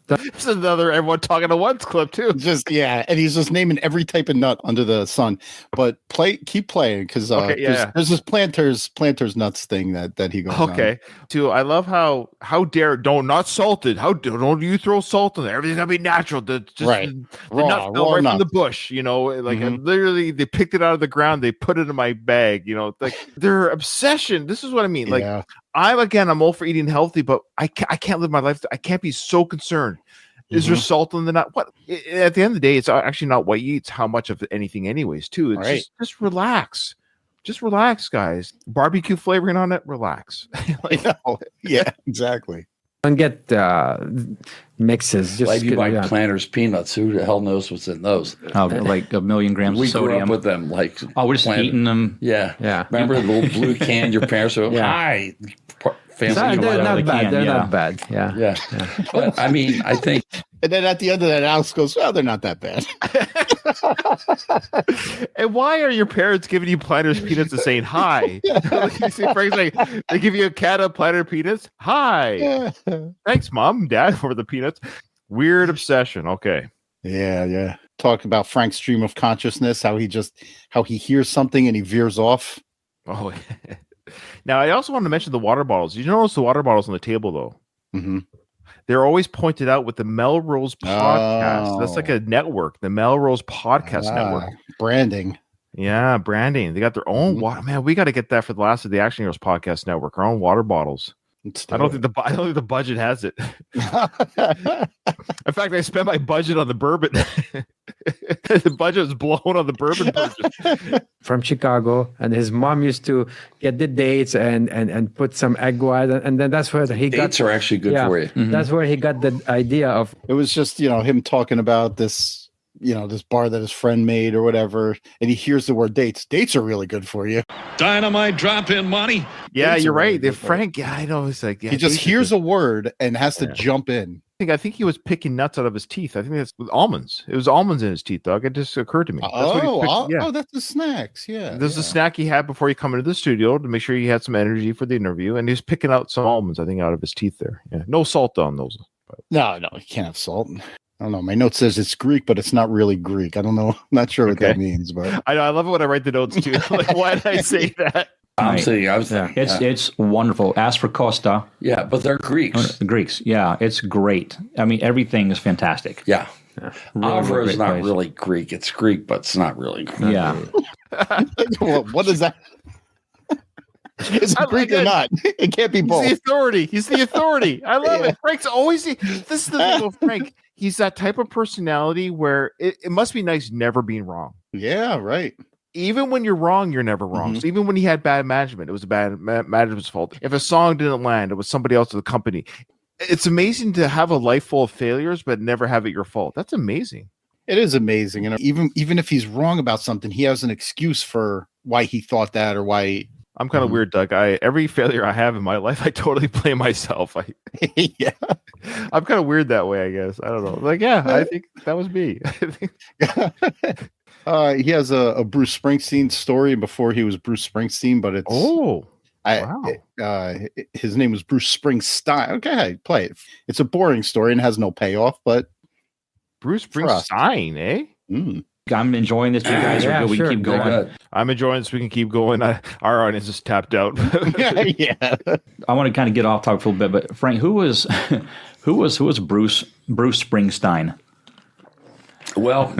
This is another everyone talking at once clip too. And he's just naming every type of nut under the sun. But keep playing because there's this planters nuts thing that he goes on. Too, I love how dare not salted. Don't you throw salt in there? Everything's gonna be natural. The nut fell right from the bush. You know, like literally they picked it out of the ground. They put it in my bag. You know, like their obsession. This is what I mean. Like I'm all for eating healthy, but I can't live my life. I can't be so concerned. Is there salt in the nut? What? At the end of the day, it's actually not what you eat; it's how much of anything, anyways. Too. It's just relax. Just relax, guys. Barbecue flavoring on it. Relax. Yeah, exactly. Don't get mixes. Just Like you buy Planters peanuts. Who the hell knows what's in those? Oh, like a million grams We of sodium. grew up with them. Like, we're just eating them. Yeah. Yeah. Remember the little blue can your parents were, Yeah. hi. They're not bad. They're not bad. Yeah. Yeah. But I mean, I think. And then at the end of that, Alex goes, well, they're not that bad. And why are your parents giving you Planters peanuts and saying hi? You see Frank's like, they give you a can of Planter peanuts. Hi. Thanks, Mom and Dad, for the peanuts. Weird obsession. Okay. Yeah. Talk about Frank's stream of consciousness, how he hears something and he veers off. Oh, now I also want to mention the water bottles. You notice the water bottles on the table, though. Mm-hmm. They're always pointed out with the Melrose podcast. That's like a network, the Melrose podcast network. Branding. Yeah, branding. They got their own water. Man, we got to get that for the last of the Action Heroes podcast network. Our own water bottles. I don't think the budget has it. In fact, I spent my budget on the bourbon. The budget was blown on the bourbon purchase. From Chicago, and his mom used to get the dates and put some egg white, and then that's where he Dates are actually good for you. Mm-hmm. That's where he got the idea of. It was just him talking about this. This bar that his friend made or whatever, and he hears the word dates. Dates are really good for you. Dynamite drop in money. Yeah, Dates you're really right. good Frank, I know. It's like he just hears a word and has to jump in. I think he was picking nuts out of his teeth. I think that's with almonds. It was almonds in his teeth, Doug. It just occurred to me. That's the snacks. Yeah, there's a snack he had before he come into the studio to make sure he had some energy for the interview, and he was picking out some almonds, I think, out of his teeth there. Yeah, no salt on those. No, you can't have salt. I don't know. My note says it's Greek, but it's not really Greek. I don't know. I'm not sure what that means, but I know. I love it when I write the notes too. Like, why did I say that? It's wonderful. Ask for Costa. Yeah, but they're Greeks. The Greeks. Yeah, it's great. I mean, everything is fantastic. Yeah. Really, Avra really is not place. really Greek. It's Greek, but it's not really Greek. Yeah. What is that? Is it Greek or not? It can't be both. He's the authority. I love it. Frank's always this is the thing with Frank. He's that type of personality where it must be nice never being wrong. Yeah, right. Even when you're wrong, you're never wrong. So even when he had bad management, it was a bad management's fault. If a song didn't land, it was somebody else at the company. It's amazing to have a life full of failures, but never have it your fault. That's amazing. It is amazing. And even if he's wrong about something, he has an excuse for why he thought that or why. I'm kind of weird, Doug. Every failure I have in my life, I totally blame myself. Yeah. I'm kind of weird that way, I guess. I don't know. Like, yeah, I think that was me. He has a Bruce Springsteen story before he was Bruce Springsteen, but it's his name was Bruce Springsteen. Okay, play it. It's a boring story and has no payoff, but Bruce Springsteen, eh? I'm enjoying this. You guys are good. We can keep going. I'm enjoying this. We can keep going. Our audience is tapped out. Yeah. I want to kind of get off topic for a little bit, but Frank, who was Bruce Springsteen? Well,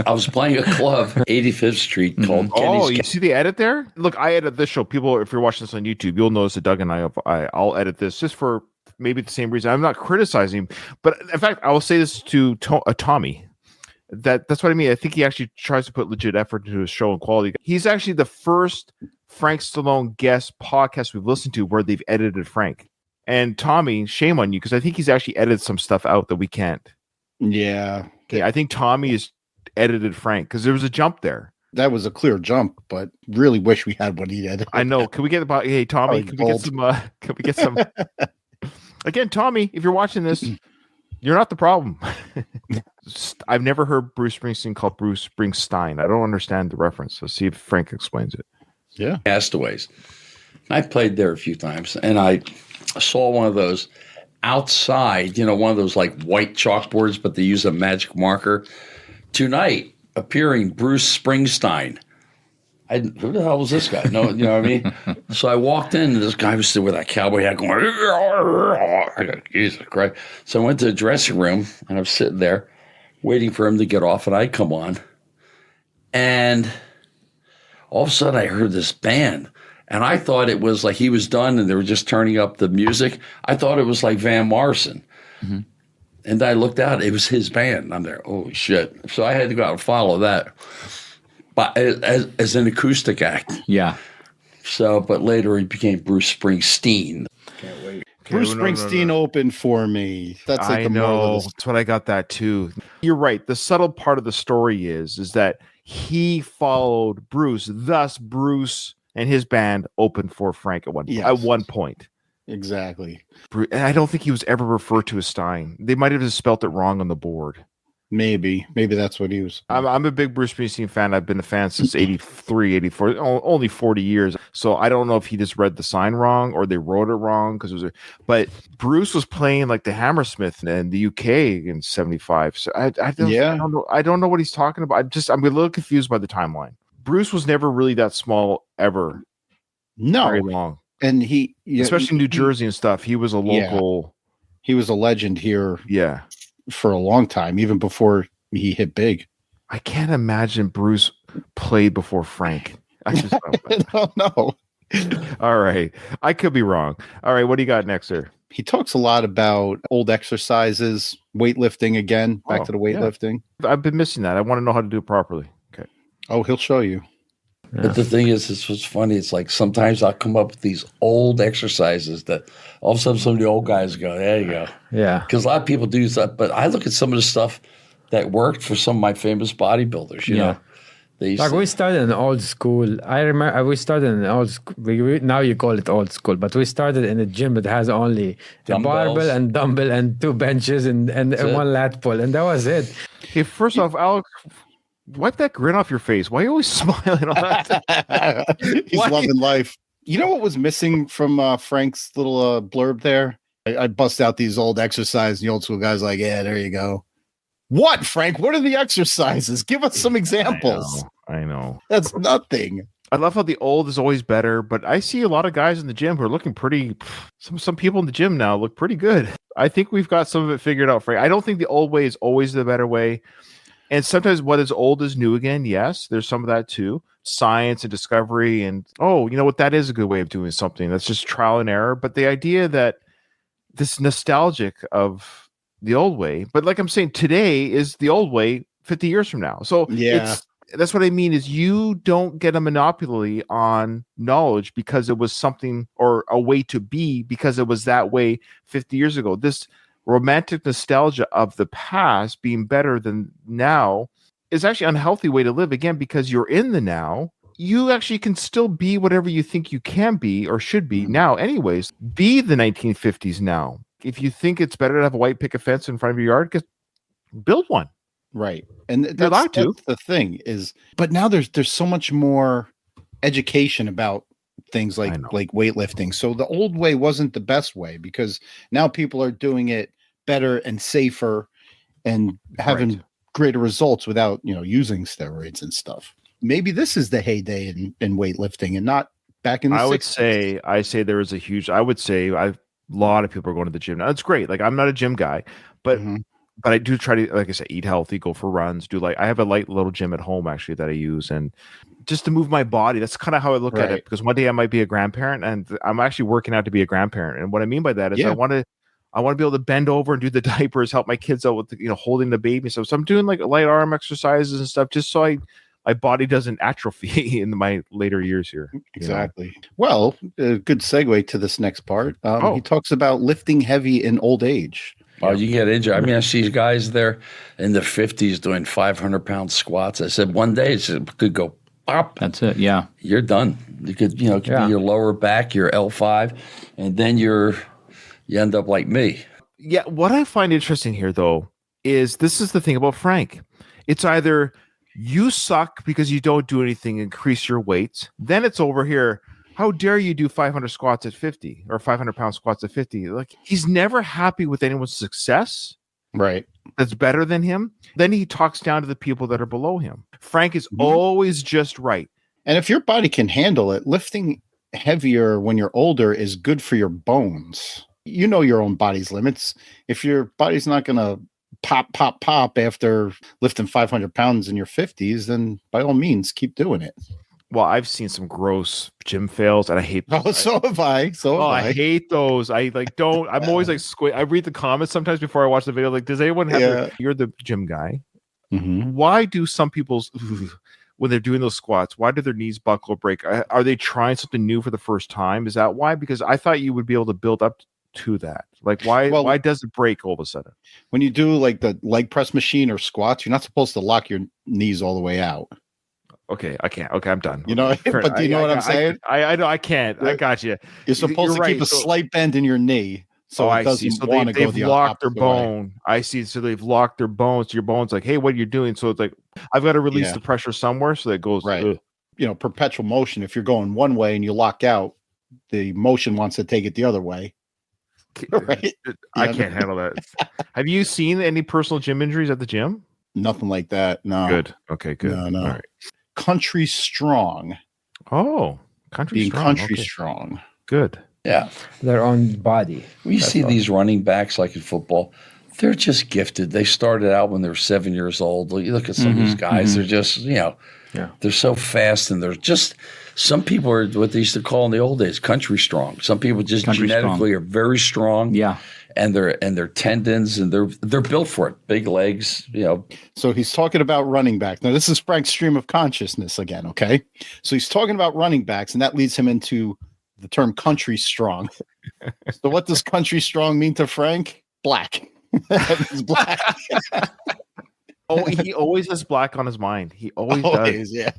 I was playing a club, 85th Street, called Kenny's. Oh, you see the edit there? Look, I edit this show. People, if you're watching this on YouTube, you'll notice that Doug and I'll edit this just for maybe the same reason. I'm not criticizing, but in fact, I will say this to Tommy. That's what I mean. I think he actually tries to put legit effort into his show and quality. He's actually the first Frank Stallone guest podcast we've listened to where they've edited Frank. And Tommy, shame on you, because I think he's actually edited some stuff out that we can't. Yeah. Okay, I think Tommy has edited Frank because there was a jump there. That was a clear jump, but really wish we had what he did. I know. Can we get about? Hey, Tommy, can we get some? Can we get some? Again, Tommy, if you're watching this, you're not the problem. I've never heard Bruce Springsteen called Bruce Springsteen. I don't understand the reference. Let's see if Frank explains it. Yeah, Castaways. I played there a few times, and I saw one of those outside, one of those like white chalkboards, but they use a magic marker. Tonight, appearing Bruce Springsteen. Who the hell was this guy? No, you know what I mean? So I walked in, and this guy was still with that cowboy hat going, I go, Jesus Christ. So I went to the dressing room, and I'm sitting there waiting for him to get off, and I come on. And all of a sudden, I heard this band, And I thought it was like he was done and they were just turning up the music. I thought it was like Van Morrison. Mm-hmm. And I looked out, it was his band. I'm there, oh shit. So I had to go out and follow that. But as an acoustic act. Yeah. So, but later he became Bruce Springsteen. Bruce Springsteen opened for me. That's like I the know. moral. That's what I got that too. You're right. The subtle part of the story is that he followed Bruce. Thus, Bruce and his band opened for Frank at one point. Exactly. And I don't think he was ever referred to as Stein. They might have just spelt it wrong on the board. Maybe that's what he was. I'm a big Bruce Springsteen fan. I've been a fan since 83, 84, only 40 years. So I don't know if he just read the sign wrong or they wrote it wrong but Bruce was playing like the Hammersmith in the UK in 75. So I don't know what he's talking about. I'm a little confused by the timeline. Bruce was never really that small ever. No. Very long. And especially in New Jersey and stuff, he was a local. He was a legend here. Yeah. For a long time, even before he hit big. I can't imagine Bruce played before Frank. I just don't know. All right. I could be wrong. All right. What do you got next, sir? He talks a lot about old exercises, weightlifting again, back to the weightlifting. Yeah. I've been missing that. I want to know how to do it properly. Okay. Oh, he'll show you. Yeah. But the thing is, it's what's funny. It's like sometimes I'll come up with these old exercises that all of a sudden some of the old guys go, there you go. Yeah. Because a lot of people do that. But I look at some of the stuff that worked for some of my famous bodybuilders, you know. We started in old school. I remember we started in old school. Now you call it old school, but we started in a gym that has only the barbell and dumbbell and 2 benches and one lat pull. And that was it. Okay, first off, Alex, wipe that grin off your face. Why are you always smiling on that? He's loving life. You know what was missing from Frank's little blurb there? I bust out these old exercises. The old school guy's like, yeah, there you go. What, Frank? What are the exercises? Give us some examples. I know. That's nothing. I love how the old is always better, but I see a lot of guys in the gym who are looking pretty. Some people in the gym now look pretty good. I think we've got some of it figured out, Frank. I don't think the old way is always the better way. And sometimes what is old is new again. Yes, there's some of that too. Science and discovery. And, you know what? That is a good way of doing something. That's just trial and error. But the idea that this nostalgic of the old way, but like I'm saying, today is the old way 50 years from now. So that's what I mean is you don't get a monopoly on knowledge because it was something or a way to be because it was that way 50 years ago. This romantic nostalgia of the past being better than now is actually an unhealthy way to live, again, because you're in the now. You actually can still be whatever you think you can be or should be now anyways. Be the 1950s now. If you think it's better to have a white picket fence in front of your yard, just build one. Right. And that's the thing is, but now there's so much more education about things like weightlifting. So the old way wasn't the best way because now people are doing it better and safer and having greater results without, using steroids and stuff. Maybe this is the heyday in weightlifting and not back in the 60s. I say there is a lot of people are going to the gym now. It's great. Like I'm not a gym guy, but but I do try to, like I said, eat healthy, go for runs, I have a light little gym at home actually that I use and just to move my body. That's kind of how I look at it because one day I might be a grandparent and I'm actually working out to be a grandparent. And what I mean by that is I want to be able to bend over and do the diapers, help my kids out with holding the baby. So I'm doing like light arm exercises and stuff just so my body doesn't atrophy in my later years here. Exactly. Well, a good segue to this next part. He talks about lifting heavy in old age. Oh, you get injured. I mean, I see guys there in their 50s doing 500-pound squats. I said one day it could go pop. That's it. Yeah. You're done. You could, it could be your lower back, your L5, and then you end up like me. Yeah. What I find interesting here, though, is this is the thing about Frank. It's either you suck because you don't do anything, increase your weights. Then it's over here. How dare you do 500 squats at 50 or 500-pound squats at 50? Like he's never happy with anyone's success. Right. That's better than him. Then he talks down to the people that are below him. Frank is always just right. And if your body can handle it, lifting heavier when you're older is good for your bones. You know your own body's limits. If your body's not going to pop after lifting 500 pounds in your 50s, then by all means, keep doing it. Well, I've seen some gross gym fails, and I hate. Oh, so have I. I hate those. I don't. I'm always like I read the comments sometimes before I watch the video. Like, does anyone have? You're the gym guy. Mm-hmm. Why do some people's when they're doing those squats? Why do their knees buckle or break? Are they trying something new for the first time? Is that why? Because I thought you would be able to build up to that. Like, why? Well, why does it break all of a sudden? When you do like the leg press machine or squats, you're not supposed to lock your knees all the way out. Okay, I can't. Okay, I'm done. You know, but do you know what I'm saying? I know I can't. I got you. You're supposed to keep a slight bend in your knee, so it doesn't want to go the locked their opposite bone. way. I see. So they've locked their bones. Your bone's like, hey, what are you doing? So it's like I've got to release the pressure somewhere, so that it goes right. Ugh. You know, perpetual motion. If you're going one way and you lock out, the motion wants to take it the other way. Right? I can't handle that. Have you seen any personal gym injuries at the gym? Nothing like that. No. Good. Okay. Good. No. All right. Country strong. Oh, being country strong. Good. Yeah. Their own body. We see these running backs like in football. They're just gifted. They started out when they were 7 years old. You look at some of these guys, they're just, they're so fast, and they're just, some people are what they used to call in the old days country strong. Some people just genetically are very strong. Yeah. And their tendons, and they're built for it. Big legs, So he's talking about running back. Now this is Frank's stream of consciousness again, okay? So he's talking about running backs, and that leads him into the term country strong. So what does country strong mean to Frank? Black. He's black. Oh, he always has black on his mind. He always does. Yeah.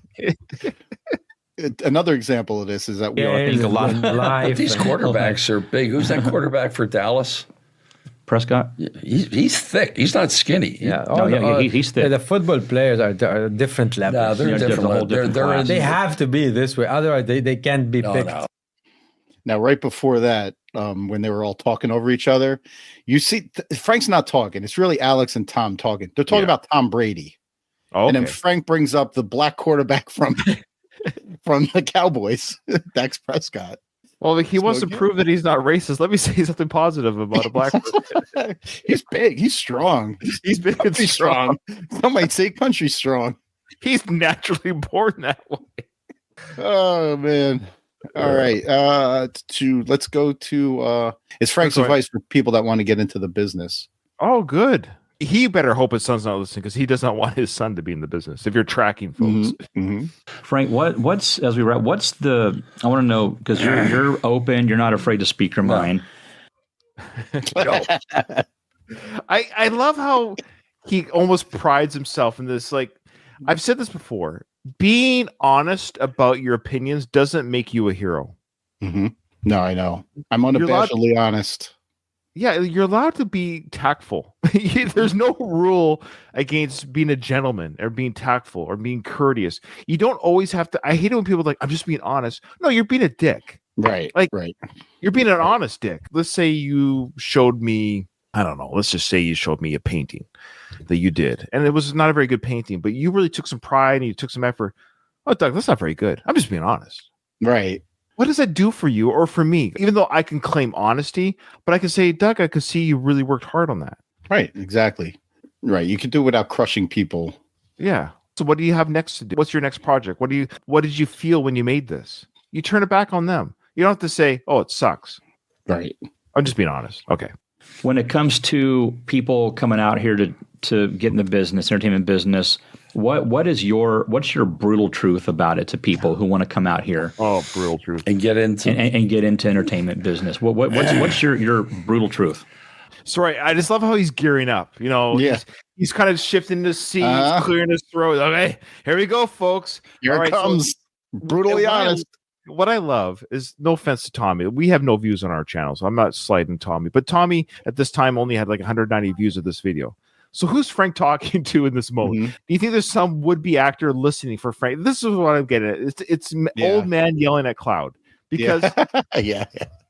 Another example of this is that we I think a lot of life. These quarterbacks are big. Who's that quarterback for Dallas? Prescott? He's thick. He's not skinny. Yeah, he's thick. The football players are a different level. No, they're different. They have to be this way. Otherwise, they can't be picked. No. Now, right before that, when they were all talking over each other, you see Frank's not talking. It's really Alex and Tom talking. They're talking about Tom Brady. Okay. And then Frank brings up the black quarterback from the Cowboys, Dak Prescott. Well, he wants to prove that he's not racist. Let me say something positive about a black person. He's big. He's strong. He's big and strong. Some might say country strong. He's naturally born that way. Oh, man. All right. Let's go to it's Frank's advice for people that want to get into the business. Oh, good. He better hope his son's not listening, because he does not want his son to be in the business. If you're tracking folks, Frank, what's as we wrap? What's the? I want to know, because you're open. You're not afraid to speak your mind. I love how he almost prides himself in this. Like, I've said this before. Being honest about your opinions doesn't make you a hero. No, I know. I'm unabashedly honest. Yeah, you're allowed to be tactful. There's no rule against being a gentleman or being tactful or being courteous. You don't always have to. I hate it when people are like, I'm just being honest. No, you're being a dick. Right. Like, right. You're being an honest dick. Let's say you showed me, I don't know, let's just say you showed me a painting that you did, and it was not a very good painting, but you really took some pride and you took some effort. Oh, Doug, that's not very good. I'm just being honest. Right. What does that do for you or for me? Even though I can claim honesty, but I can say, Doug, I could see you really worked hard on that. Right. Exactly. Right. You can do it without crushing people. Yeah. So what do you have next to do? What's your next project? What did you feel when you made this? You turn it back on them. You don't have to say, oh, it sucks. Right. I'm just being honest. Okay. When it comes to people coming out here to get in the business, entertainment business, what's your brutal truth about it to people who want to come out here? Oh, brutal truth. And get into entertainment business. What's your brutal truth? Sorry, I just love how he's gearing up. He's kind of shifting the seat, clearing his throat. Okay, here we go, folks. Here it comes. Brutally honest. What I love is, no offense to Tommy, we have no views on our channel, so I'm not slighting Tommy. But Tommy at this time only had like 190 views of this video. So who's Frank talking to in this moment? Do you think there's some would-be actor listening for Frank? This is what I'm getting at. It's old man yelling at cloud. Because yeah.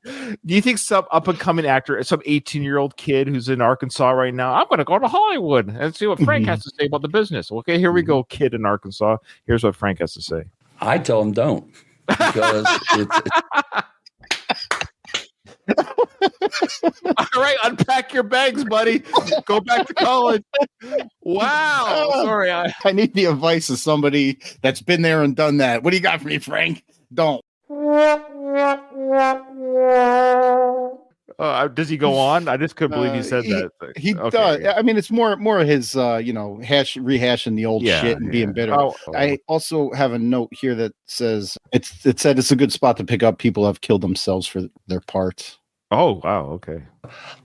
Do you think some up-and-coming actor, some 18-year-old kid who's in Arkansas right now, I'm going to go to Hollywood and see what Frank has to say about the business? Okay, here we go, kid in Arkansas. Here's what Frank has to say. I tell him don't. Because All right, unpack your bags, buddy. Go back to college. Wow. Sorry. I need the advice of somebody that's been there and done that. What do you got for me, Frank? Don't. Does he go on? I just couldn't believe he said that. He Okay, does. yeah. I mean, it's more of his, rehashing the old shit and being bitter. I also have a note here that says it said it's a good spot to pick up people who have killed themselves for their parts. Oh, wow. Okay.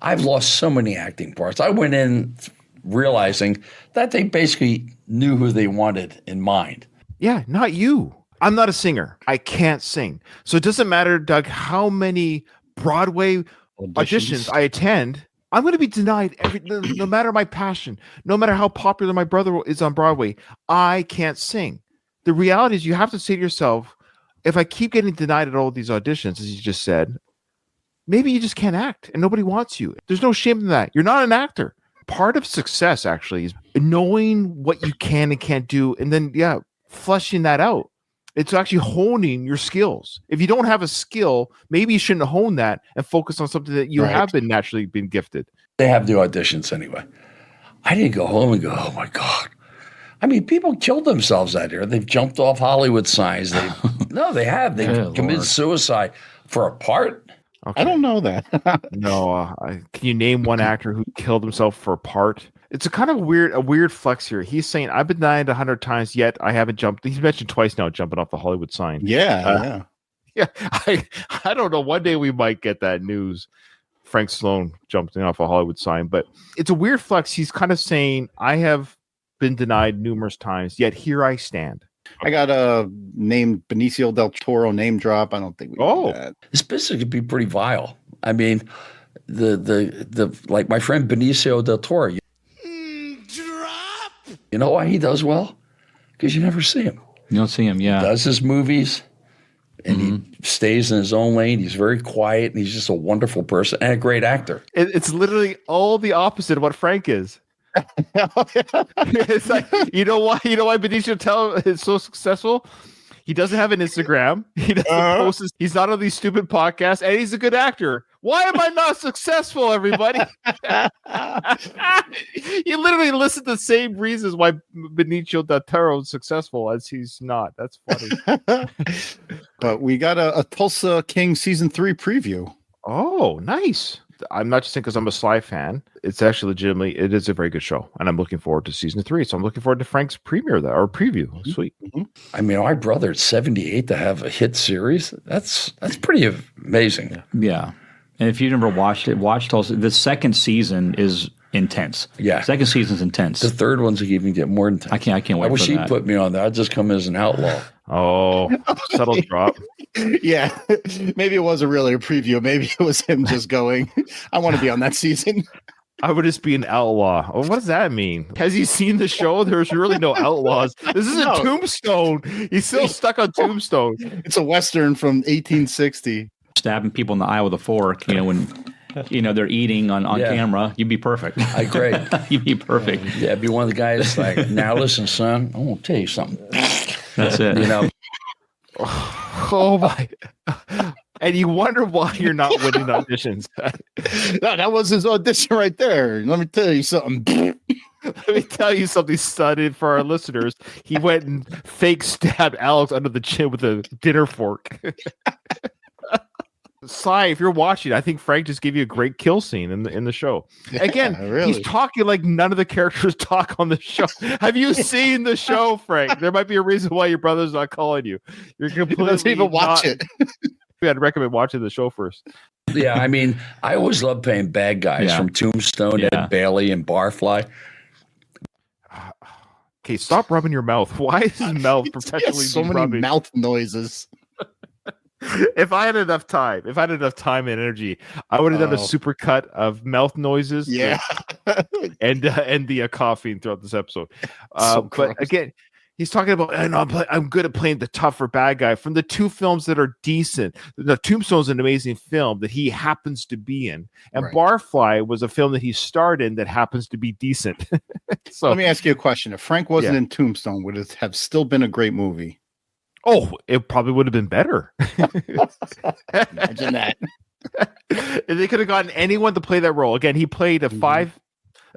I've lost so many acting parts. I went in realizing that they basically knew who they wanted in mind. Yeah, not you. I'm not a singer. I can't sing. So it doesn't matter, Doug, how many Broadway auditions I attend. I'm going to be denied no matter my passion, no matter how popular my brother is on Broadway. I can't sing. The reality is you have to say to yourself, if I keep getting denied at all these auditions, as you just said, maybe you just can't act and nobody wants you. There's no shame in that. You're not an actor. Part of success actually is knowing what you can and can't do and then, fleshing that out. It's actually honing your skills. If you don't have a skill, maybe you shouldn't hone that and focus on something that you have been naturally been gifted. They have the auditions anyway. I didn't go home and go, oh my God. I mean, people killed themselves out here. They've jumped off Hollywood signs. They have. They've committed suicide for a part. Okay. I don't know that. No, can you name one actor who killed himself for a part? It's a kind of weird flex here. He's saying, I've been denied 100 times, yet I haven't jumped. He's mentioned twice now, jumping off the Hollywood sign. Yeah. I don't know. One day we might get that news. Frank Stallone jumping off a Hollywood sign, but it's a weird flex. He's kind of saying, I have been denied numerous times, yet here I stand. I got a name Benicio del Toro name drop. I don't think we do that. This business could be pretty vile. I mean, the like my friend Benicio del Toro. You know why he does well? Because you never see him. You don't see him, yeah. He does his movies, and he stays in his own lane. He's very quiet, and he's just a wonderful person and a great actor. It's literally all the opposite of what Frank is. It's like, you know why Benicio Tell is so successful? He doesn't have an Instagram. He doesn't post. He's not on these stupid podcasts, and he's a good actor. Why am I not successful, everybody? You literally listen to the same reasons why Benicio del Toro is successful as he's not. That's funny. But we got a Tulsa King season 3 preview. Oh, nice. I'm not just saying because I'm a Sly fan. It's actually legitimately, it is a very good show. And I'm looking forward to season 3. So I'm looking forward to Frank's premiere there, or preview. Sweet. I mean, my brother at 78 to have a hit series, that's pretty amazing. Yeah. And if you never watched it, watch Tulsa. The second season is intense. Yeah. Second season's intense. The third one's even get more intense. I can't wait I wish for he that. put me on that. I'd just come as an outlaw. Oh, subtle drop. Yeah. Maybe it wasn't really a preview. Maybe it was him just going, I want to be on that season. I would just be an outlaw. Oh, what does that mean? Has he seen the show? There's really no outlaws. This isn't Tombstone. He's still stuck on Tombstone. It's a Western from 1860. Stabbing people in the eye with a fork, when they're eating on camera, you'd be perfect. I agree. You'd be perfect. Yeah, be one of the guys like, now listen, son, I want to tell you something. That's it. Oh my. And you wonder why you're not winning auditions. No, that was his audition right there. Let me tell you something. Let me tell you something studied for our listeners. He went and fake stabbed Alex under the chin with a dinner fork. Sly, if you're watching, I think Frank just gave you a great kill scene in the show. Again, really. He's talking like none of the characters talk on the show. Have you seen the show, Frank? There might be a reason why your brother's not calling you. You're completely He doesn't even watch it. I'd recommend watching the show first. Yeah, I mean, I always love playing bad guys from Tombstone, Ed Bailey, and Barfly. Okay, stop rubbing your mouth. Why is his mouth perpetually so many rubbing? mouth noises? If I had enough time and energy, I would have done a super cut of mouth noises. Yeah, and the coughing throughout this episode. But again, he's talking about, I'm good at playing the tougher bad guy from the two films that are decent. The Tombstone's an amazing film that he happens to be in, and Barfly was a film that he starred in that happens to be decent. So let me ask you a question: if Frank wasn't in Tombstone, would it have still been a great movie? Oh, it probably would have been better. Imagine that. They could have gotten anyone to play that role. Again, he played a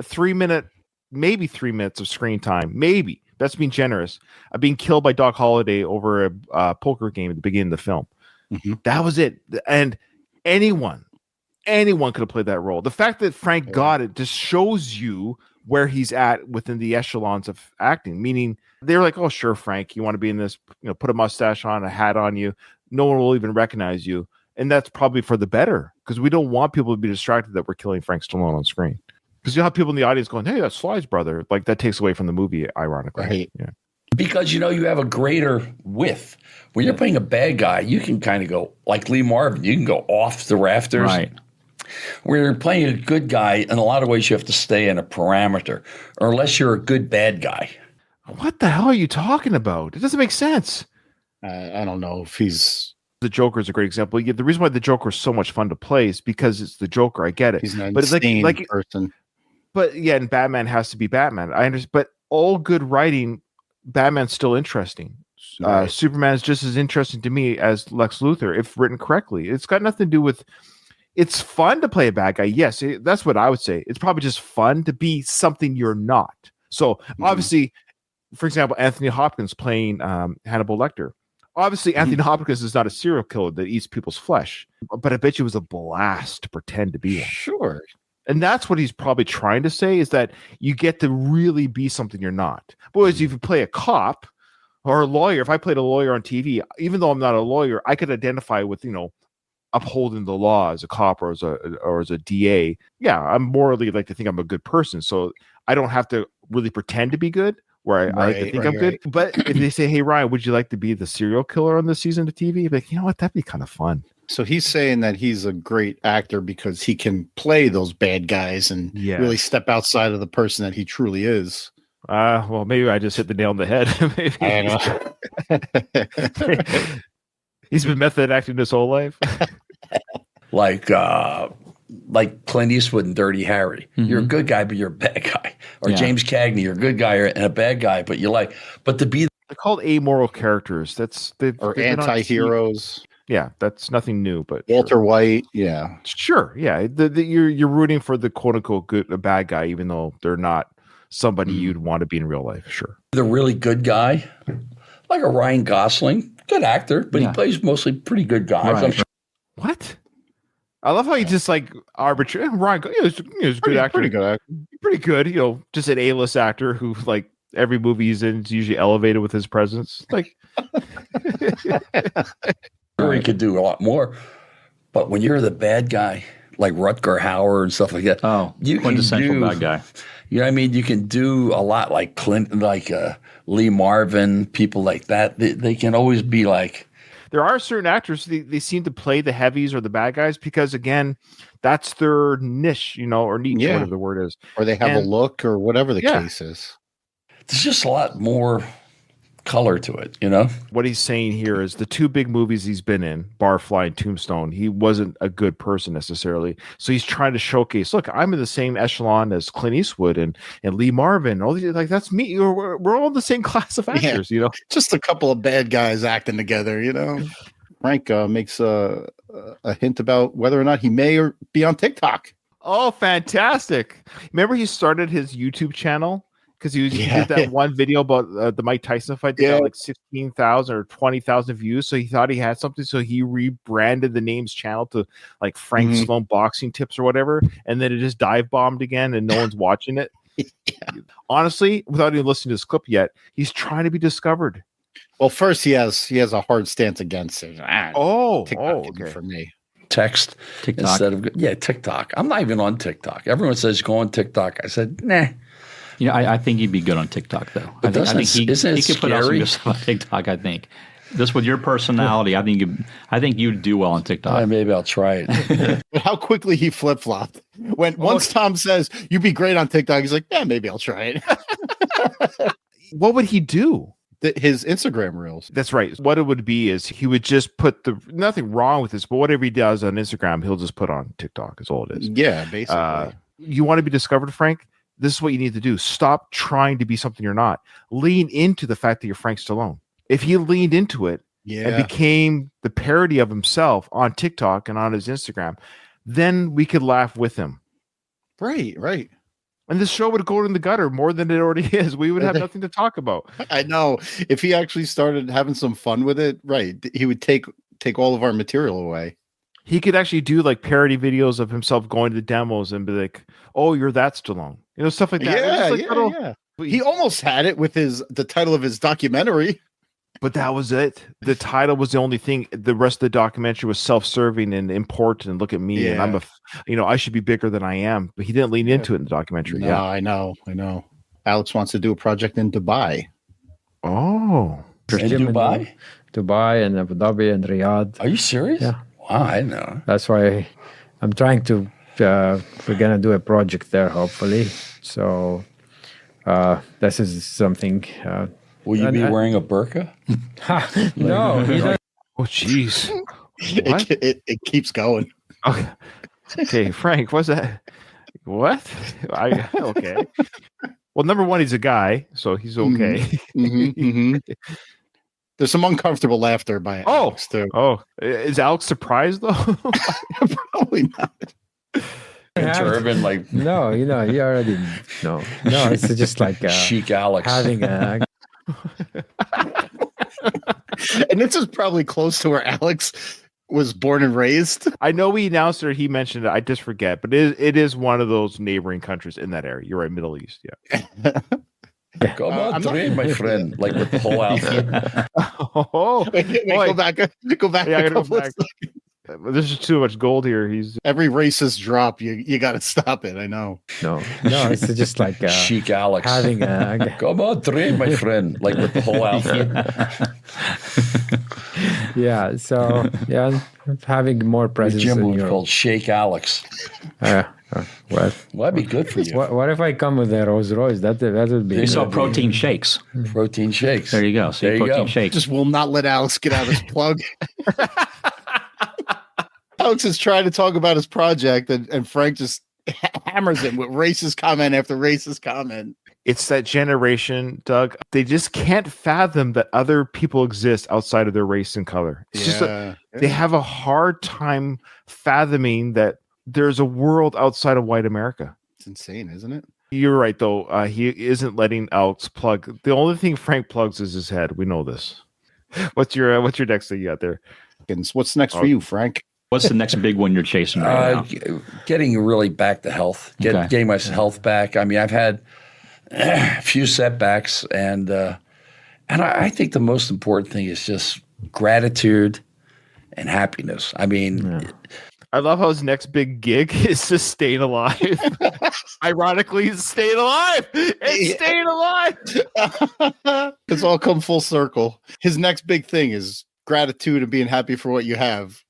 3 minute, maybe 3 minutes of screen time. Maybe. That's being generous. Being killed by Doc Holliday over a poker game at the beginning of the film. Mm-hmm. That was it. And anyone could have played that role. The fact that Frank got it just shows you where he's at within the echelons of acting. Meaning they were like, "Oh, sure, Frank, you want to be in this? Put a mustache on, a hat on you. No one will even recognize you." And that's probably for the better, because we don't want people to be distracted that we're killing Frank Stallone on screen. Because you'll have people in the audience going, "Hey, that's Sly's brother." Like that takes away from the movie, ironically. Right. Yeah. Because you have a greater width. When you're playing a bad guy, you can kind of go like Lee Marvin. You can go off the rafters. Right. When you're playing a good guy, in a lot of ways, you have to stay in a parameter, or unless you're a good bad guy. What the hell are you talking about? It doesn't make sense. I don't know if he's. The Joker is a great example. The reason why the Joker is so much fun to play is because it's the Joker. I get it. He's an but it's insane like person. But yeah, and Batman has to be Batman. I understand. But all good writing, Batman's still interesting. Right. Superman is just as interesting to me as Lex Luthor, if written correctly. It's got nothing to do with. It's fun to play a bad guy. Yes, that's what I would say. It's probably just fun to be something you're not. So obviously, for example, Anthony Hopkins playing Hannibal Lecter. Obviously, Anthony Hopkins is not a serial killer that eats people's flesh, but I bet you it was a blast to pretend to be one. Sure. And that's what he's probably trying to say, is that you get to really be something you're not. But if you play a cop or a lawyer, if I played a lawyer on TV, even though I'm not a lawyer, I could identify with, upholding the law as a cop or as a DA. Yeah, I'm morally like to think I'm a good person. So I don't have to really pretend to be good, where I like to think I'm good. But if they say, "Hey, Ryan, would you like to be the serial killer on this season of TV?" I'd be like, you know what? That'd be kind of fun. So he's saying that he's a great actor because he can play those bad guys and really step outside of the person that he truly is. Well, maybe I just hit the nail on the head. I don't know. He's been method acting his whole life. Like Clint Eastwood in Dirty Harry. You're a good guy, but you're a bad guy. Or James Cagney, you're a good guy and a bad guy, but but to be they're called amoral characters. They've anti-heroes. Yeah, that's nothing new. But Walter White, yeah, sure, yeah. You're rooting for the quote unquote a bad guy, even though they're not somebody you'd want to be in real life. Sure, the really good guy, like a Ryan Gosling, good actor, but he plays mostly pretty good guys. Right. What? I love how he just like arbitrary. Ryan, he's a good actor. Pretty good actor. Pretty good. Just an A-list actor who like every movie he's in is usually elevated with his presence. Like, sure, he could do a lot more. But when you're the bad guy, like Rutger Hauer and stuff like that, you quintessential bad guy. You know what I mean? You can do a lot like Clinton, like Lee Marvin, people like that. They can always be like. There are certain actors, they seem to play the heavies or the bad guys because, again, that's their niche, or niche, whatever the word is. Or they have a look or whatever the case is. There's just a lot more color to it, What he's saying here is the two big movies he's been in, Barfly and Tombstone, he wasn't a good person necessarily. So he's trying to showcase, look, I'm in the same echelon as Clint Eastwood and Lee Marvin. All these, like, that's me. We're all in the same class of actors, Just a couple of bad guys acting together, Frank makes a hint about whether or not he may or be on TikTok. Oh, fantastic. Remember he started his YouTube channel? Because he did that one video about the Mike Tyson fight that got like 16,000 or 20,000 views. So he thought he had something. So he rebranded the name's channel to like Frank Stallone Boxing Tips or whatever. And then it just dive bombed again and no one's watching it. Honestly, without even listening to this clip yet, he's trying to be discovered. Well, first he has a hard stance against it. Okay. For me. Text TikTok. Instead of TikTok. I'm not even on TikTok. Everyone says go on TikTok. I said, nah. I think he'd be good on TikTok, though. I think he could put out some good stuff on TikTok. I think just with your personality, I think you'd do well on TikTok. Maybe I'll try it. But how quickly he flip flopped once Tom says you'd be great on TikTok, he's like, yeah, maybe I'll try it. What would he do? His Instagram reels. That's right. What it would be is he would just put nothing wrong with this, but whatever he does on Instagram, he'll just put on TikTok. Is all it is. Yeah, basically. You want to be discovered, Frank? This is what you need to do. Stop trying to be something you're not. Lean into the fact that you're Frank Stallone. If you leaned into it, and became the parody of himself on TikTok and on his Instagram, then we could laugh with him. Right. And this show would go in the gutter more than it already is. We would have nothing to talk about. I know. If he actually started having some fun with it, right, he would take all of our material away. He could actually do like parody videos of himself going to the demos and be like, "Oh, you're that Stallone," stuff like that. Yeah. He almost had it with the title of his documentary. But that was it. The title was the only thing. The rest of the documentary was self-serving and important. And look at me, and I'm I should be bigger than I am. But he didn't lean into it in the documentary. No, I know. Alex wants to do a project in Dubai. Oh, in Dubai and Abu Dhabi and Riyadh. Are you serious? Yeah. Wow, I know. That's why I'm trying to. We're gonna do a project there, hopefully. So this is something. Will you be wearing a burqa? No. Oh, jeez. It keeps going. Okay, Frank, what's that? What? Okay. Well, number one, he's a guy, so he's okay. There's some uncomfortable laughter by Alex, too. Oh, is Alex surprised, though? Probably not. Turban, like... No, he already... No, it's just like... Chic Alex. Having a... And this is probably close to where Alex was born and raised. I know we announced it, he mentioned it, I just forget, but it is one of those neighboring countries in that area. You're right, Middle East, yeah. Come on, train, my friend. Like with the whole outfit. Wait, go back. Yeah, I gotta go back. There's just too much gold here. Every racist drop, you got to stop it. I know. No, it's just like Chic Alex. Having a... Come on, train, my friend. Like with the whole outfit. Yeah. So having more presence. Your gym in was Europe. called Shake Alex. Well, that'd be good for you. What if I come with a Rolls Royce? That would be. They sell protein shakes. Protein shakes. There you go. So there you protein go. shakes. Just will not let Alex get out his plug. Alex is trying to talk about his project, and Frank just hammers him with racist comment after racist comment. It's that generation, Doug. They just can't fathom that other people exist outside of their race and color. It's just they have a hard time fathoming that there's a world outside of white America. It's insane, isn't it? You're right, though. He isn't letting Alex plug. The only thing Frank plugs is his head. We know this. What's your next thing you got there? What's next for you, Frank? What's the next big one you're chasing right now? Getting really back to health. Getting my health back. I mean, I've had a few setbacks, and I think the most important thing is just gratitude and happiness. I mean, I love how his next big gig is just staying alive. Ironically, he's staying alive. It's staying alive. It's all come full circle. His next big thing is gratitude and being happy for what you have.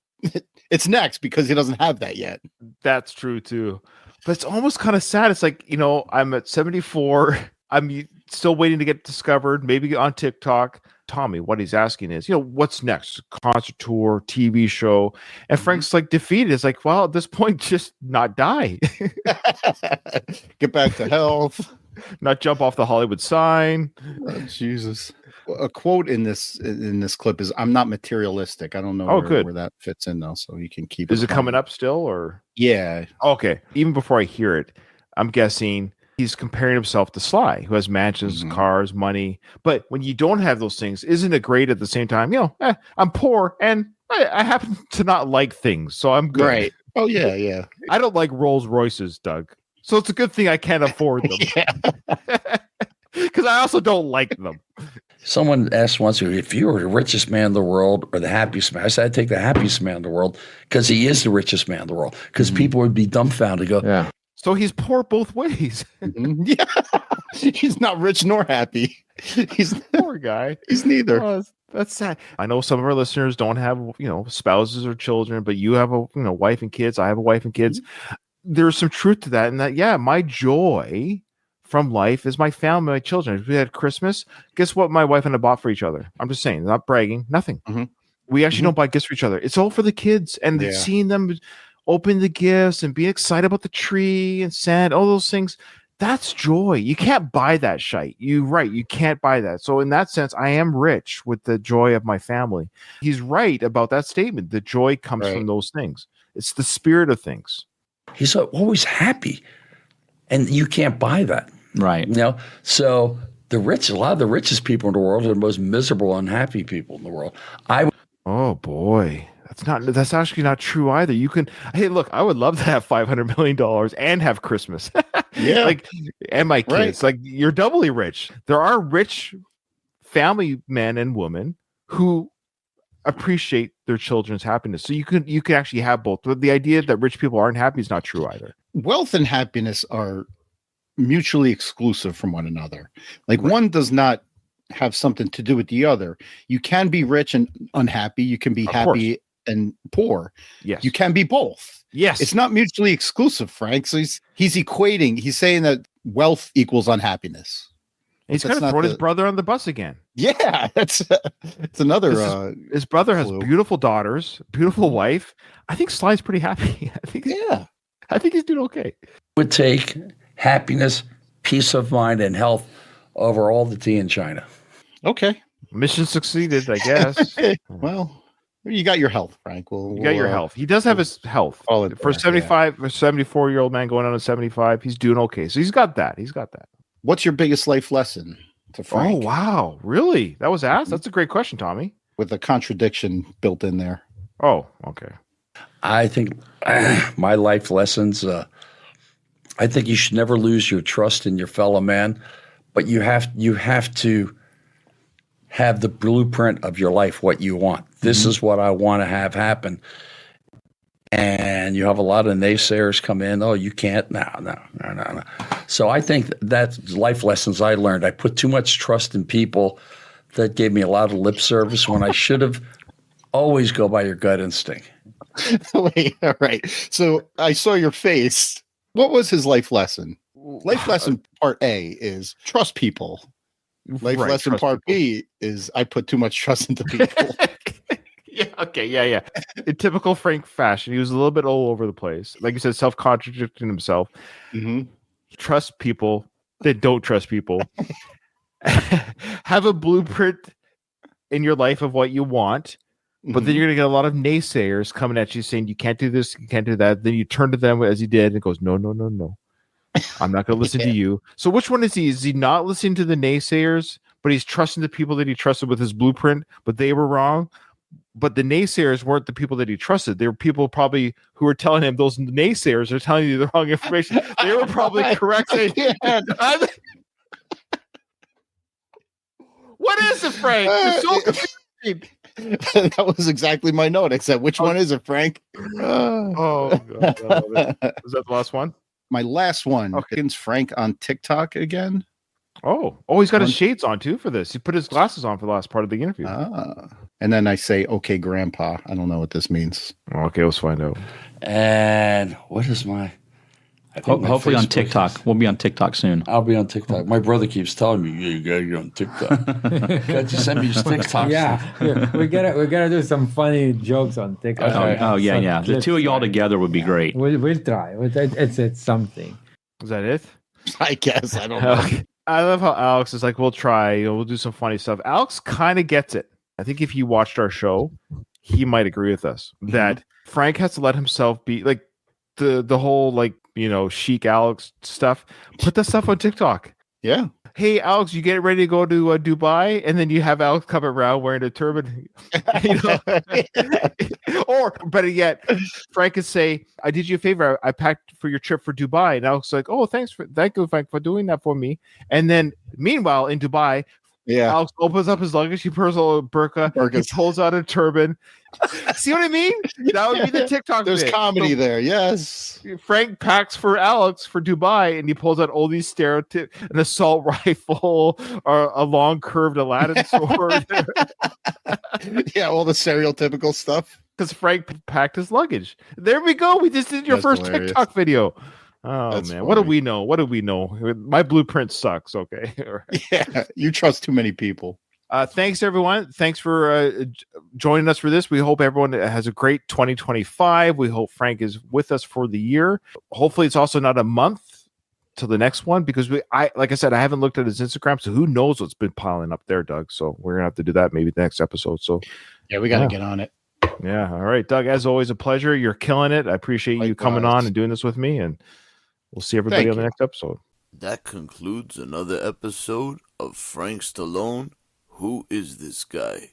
It's next because he doesn't have that yet. That's true too. But it's almost kind of sad. It's like, I'm at 74. I'm still waiting to get discovered, maybe on TikTok. Tommy, what he's asking is, what's next? Concert tour, TV show. And Frank's like defeated. It's like, well, at this point, just not die. Get back to health. Not jump off the Hollywood sign. Oh, Jesus. A quote in this clip is, "I'm not materialistic." I don't know where that fits in though, so you can keep it. Is it coming up still, or? Yeah. Okay. Even before I hear it, I'm guessing he's comparing himself to Sly, who has mansions, cars, money. But when you don't have those things, isn't it great at the same time? I'm poor and I happen to not like things, so I'm good. Right. Oh yeah. I don't like Rolls Royces, Doug. So it's a good thing I can't afford them. Because I also don't like them. Someone asked once, if you were the richest man in the world or the happiest man, I said I'd take the happiest man in the world because he is the richest man in the world. Because people would be dumbfounded. Go, So he's poor both ways. Yeah, he's not rich nor happy. He's poor guy. He's neither. Oh, that's sad. I know some of our listeners don't have spouses or children, but you have a wife and kids. I have a wife and kids. There's some truth to that, and that my joy from life is my family, my children. If we had Christmas, guess what my wife and I bought for each other? I'm just saying, not bragging, nothing. We actually don't buy gifts for each other. It's all for the kids, and seeing them open the gifts and be excited about the tree and Santa, all those things. That's joy. You can't buy that shite. You can't buy that. So in that sense, I am rich with the joy of my family. He's right about that statement. The joy comes from those things. It's the spirit of things. He's always happy, and you can't buy that. Right. So a lot of the richest people in the world are the most miserable, unhappy people in the world. Oh boy. That's actually not true either. Hey, look, I would love to have $500 million and have Christmas. Yeah. And my kids. Like, you're doubly rich. There are rich family men and women who appreciate their children's happiness. So you can actually have both. But the idea that rich people aren't happy is not true either. Wealth and happiness are mutually exclusive from one another. Like, one does not have something to do with the other. You can be rich and unhappy. You can be happy and poor. Yes. You can be both. Yes. It's not mutually exclusive, Frank. So he's saying that wealth equals unhappiness. He's kind of throwing his brother on the bus again. Yeah, it's another. His brother has beautiful daughters, beautiful wife. I think Sly's pretty happy. I think he's doing okay. Would take happiness, peace of mind, and health over all the tea in China. Okay. Mission succeeded, I guess. Well, you got your health, Frank. You got your health. He does have his health. For 75 or 74-year-old man going on to 75, he's doing okay. So he's got that. What's your biggest life lesson to Frank? Oh, wow. Really? That was asked? That's a great question, Tommy. With a contradiction built in there. Oh, okay. I think my life lessons, I think you should never lose your trust in your fellow man, but you have to have the blueprint of your life, what you want. This is what I want to have happen. And you have a lot of naysayers come in. Oh, you can't. No. So I think that's life lessons I learned. I put too much trust in people that gave me a lot of lip service when I should have always go by your gut instinct. Wait, all right. So I saw your face. What was his life lesson? Life lesson part A is trust people. Life lesson part B is I put too much trust into people. Yeah. In typical Frank fashion, he was a little bit all over the place. Like you said, self-contradicting himself. Mm-hmm. Trust people that don't trust people. Have a blueprint in your life of what you want, but then you're going to get a lot of naysayers coming at you saying, you can't do this, you can't do that. Then you turn to them as he did and goes, no. I'm not going to listen to you. So which one is he? Is he not listening to the naysayers, but he's trusting the people that he trusted with his blueprint, but they were wrong? But the naysayers weren't the people that he trusted. They were people probably who were telling him those naysayers are telling you the wrong information. They were probably correct. What is it, Frank? You're so confusing. That was exactly my note. I said, which one is it, Frank? Oh, God. Was that the last one? My last one. Okay. Is Frank on TikTok again? Oh, he's got his shades on too for this. He put his glasses on for the last part of the interview. And then I say, okay, Grandpa. I don't know what this means. Okay, let's find out. And what is my... Hopefully on TikTok. We'll be on TikTok soon. I'll be on TikTok. My brother keeps telling me, you gotta get on TikTok. Can't you send me your TikTok? Yeah. We gotta do some funny jokes on TikTok. Yeah. The two of y'all together would be great. We'll try. It's something. Is that it? I guess. I don't know. I love how Alex is like, we'll try. We'll do some funny stuff. Alex kind of gets it. I think if he watched our show, he might agree with us that Frank has to let himself be like the whole chic Alex stuff. Put that stuff on TikTok. Yeah. Hey, Alex, you get ready to go to Dubai, and then you have Alex come around wearing a turban. Or better yet, Frank could say, "I did you a favor. I packed for your trip for Dubai." And Alex is like, "Oh, thank you, Frank, for doing that for me." And then, meanwhile, in Dubai, Alex opens up his luggage. He pulls out a burqa. He pulls out a turban. See what I mean? That would be the TikTok. There's bit. comedy there. Yes. Frank packs for Alex for Dubai, and he pulls out all these stereotypes: an assault rifle, or a long curved Aladdin sword. Yeah, all the stereotypical stuff. Because Frank packed his luggage. There we go. We just did your first hilarious TikTok video. Oh, that's man. Funny. What do we know? My blueprint sucks. Okay. Yeah. You trust too many people. Thanks, everyone. Thanks for joining us for this. We hope everyone has a great 2025. We hope Frank is with us for the year. Hopefully, it's also not a month to the next one because like I said, I haven't looked at his Instagram, so who knows what's been piling up there, Doug. So we're gonna have to do that maybe the next episode. So yeah, we got to get on it. Yeah. All right, Doug. As always, a pleasure. You're killing it. I appreciate you coming on and doing this with me, and we'll see everybody on the next episode. That concludes another episode of Frank Stallone. Who is this guy?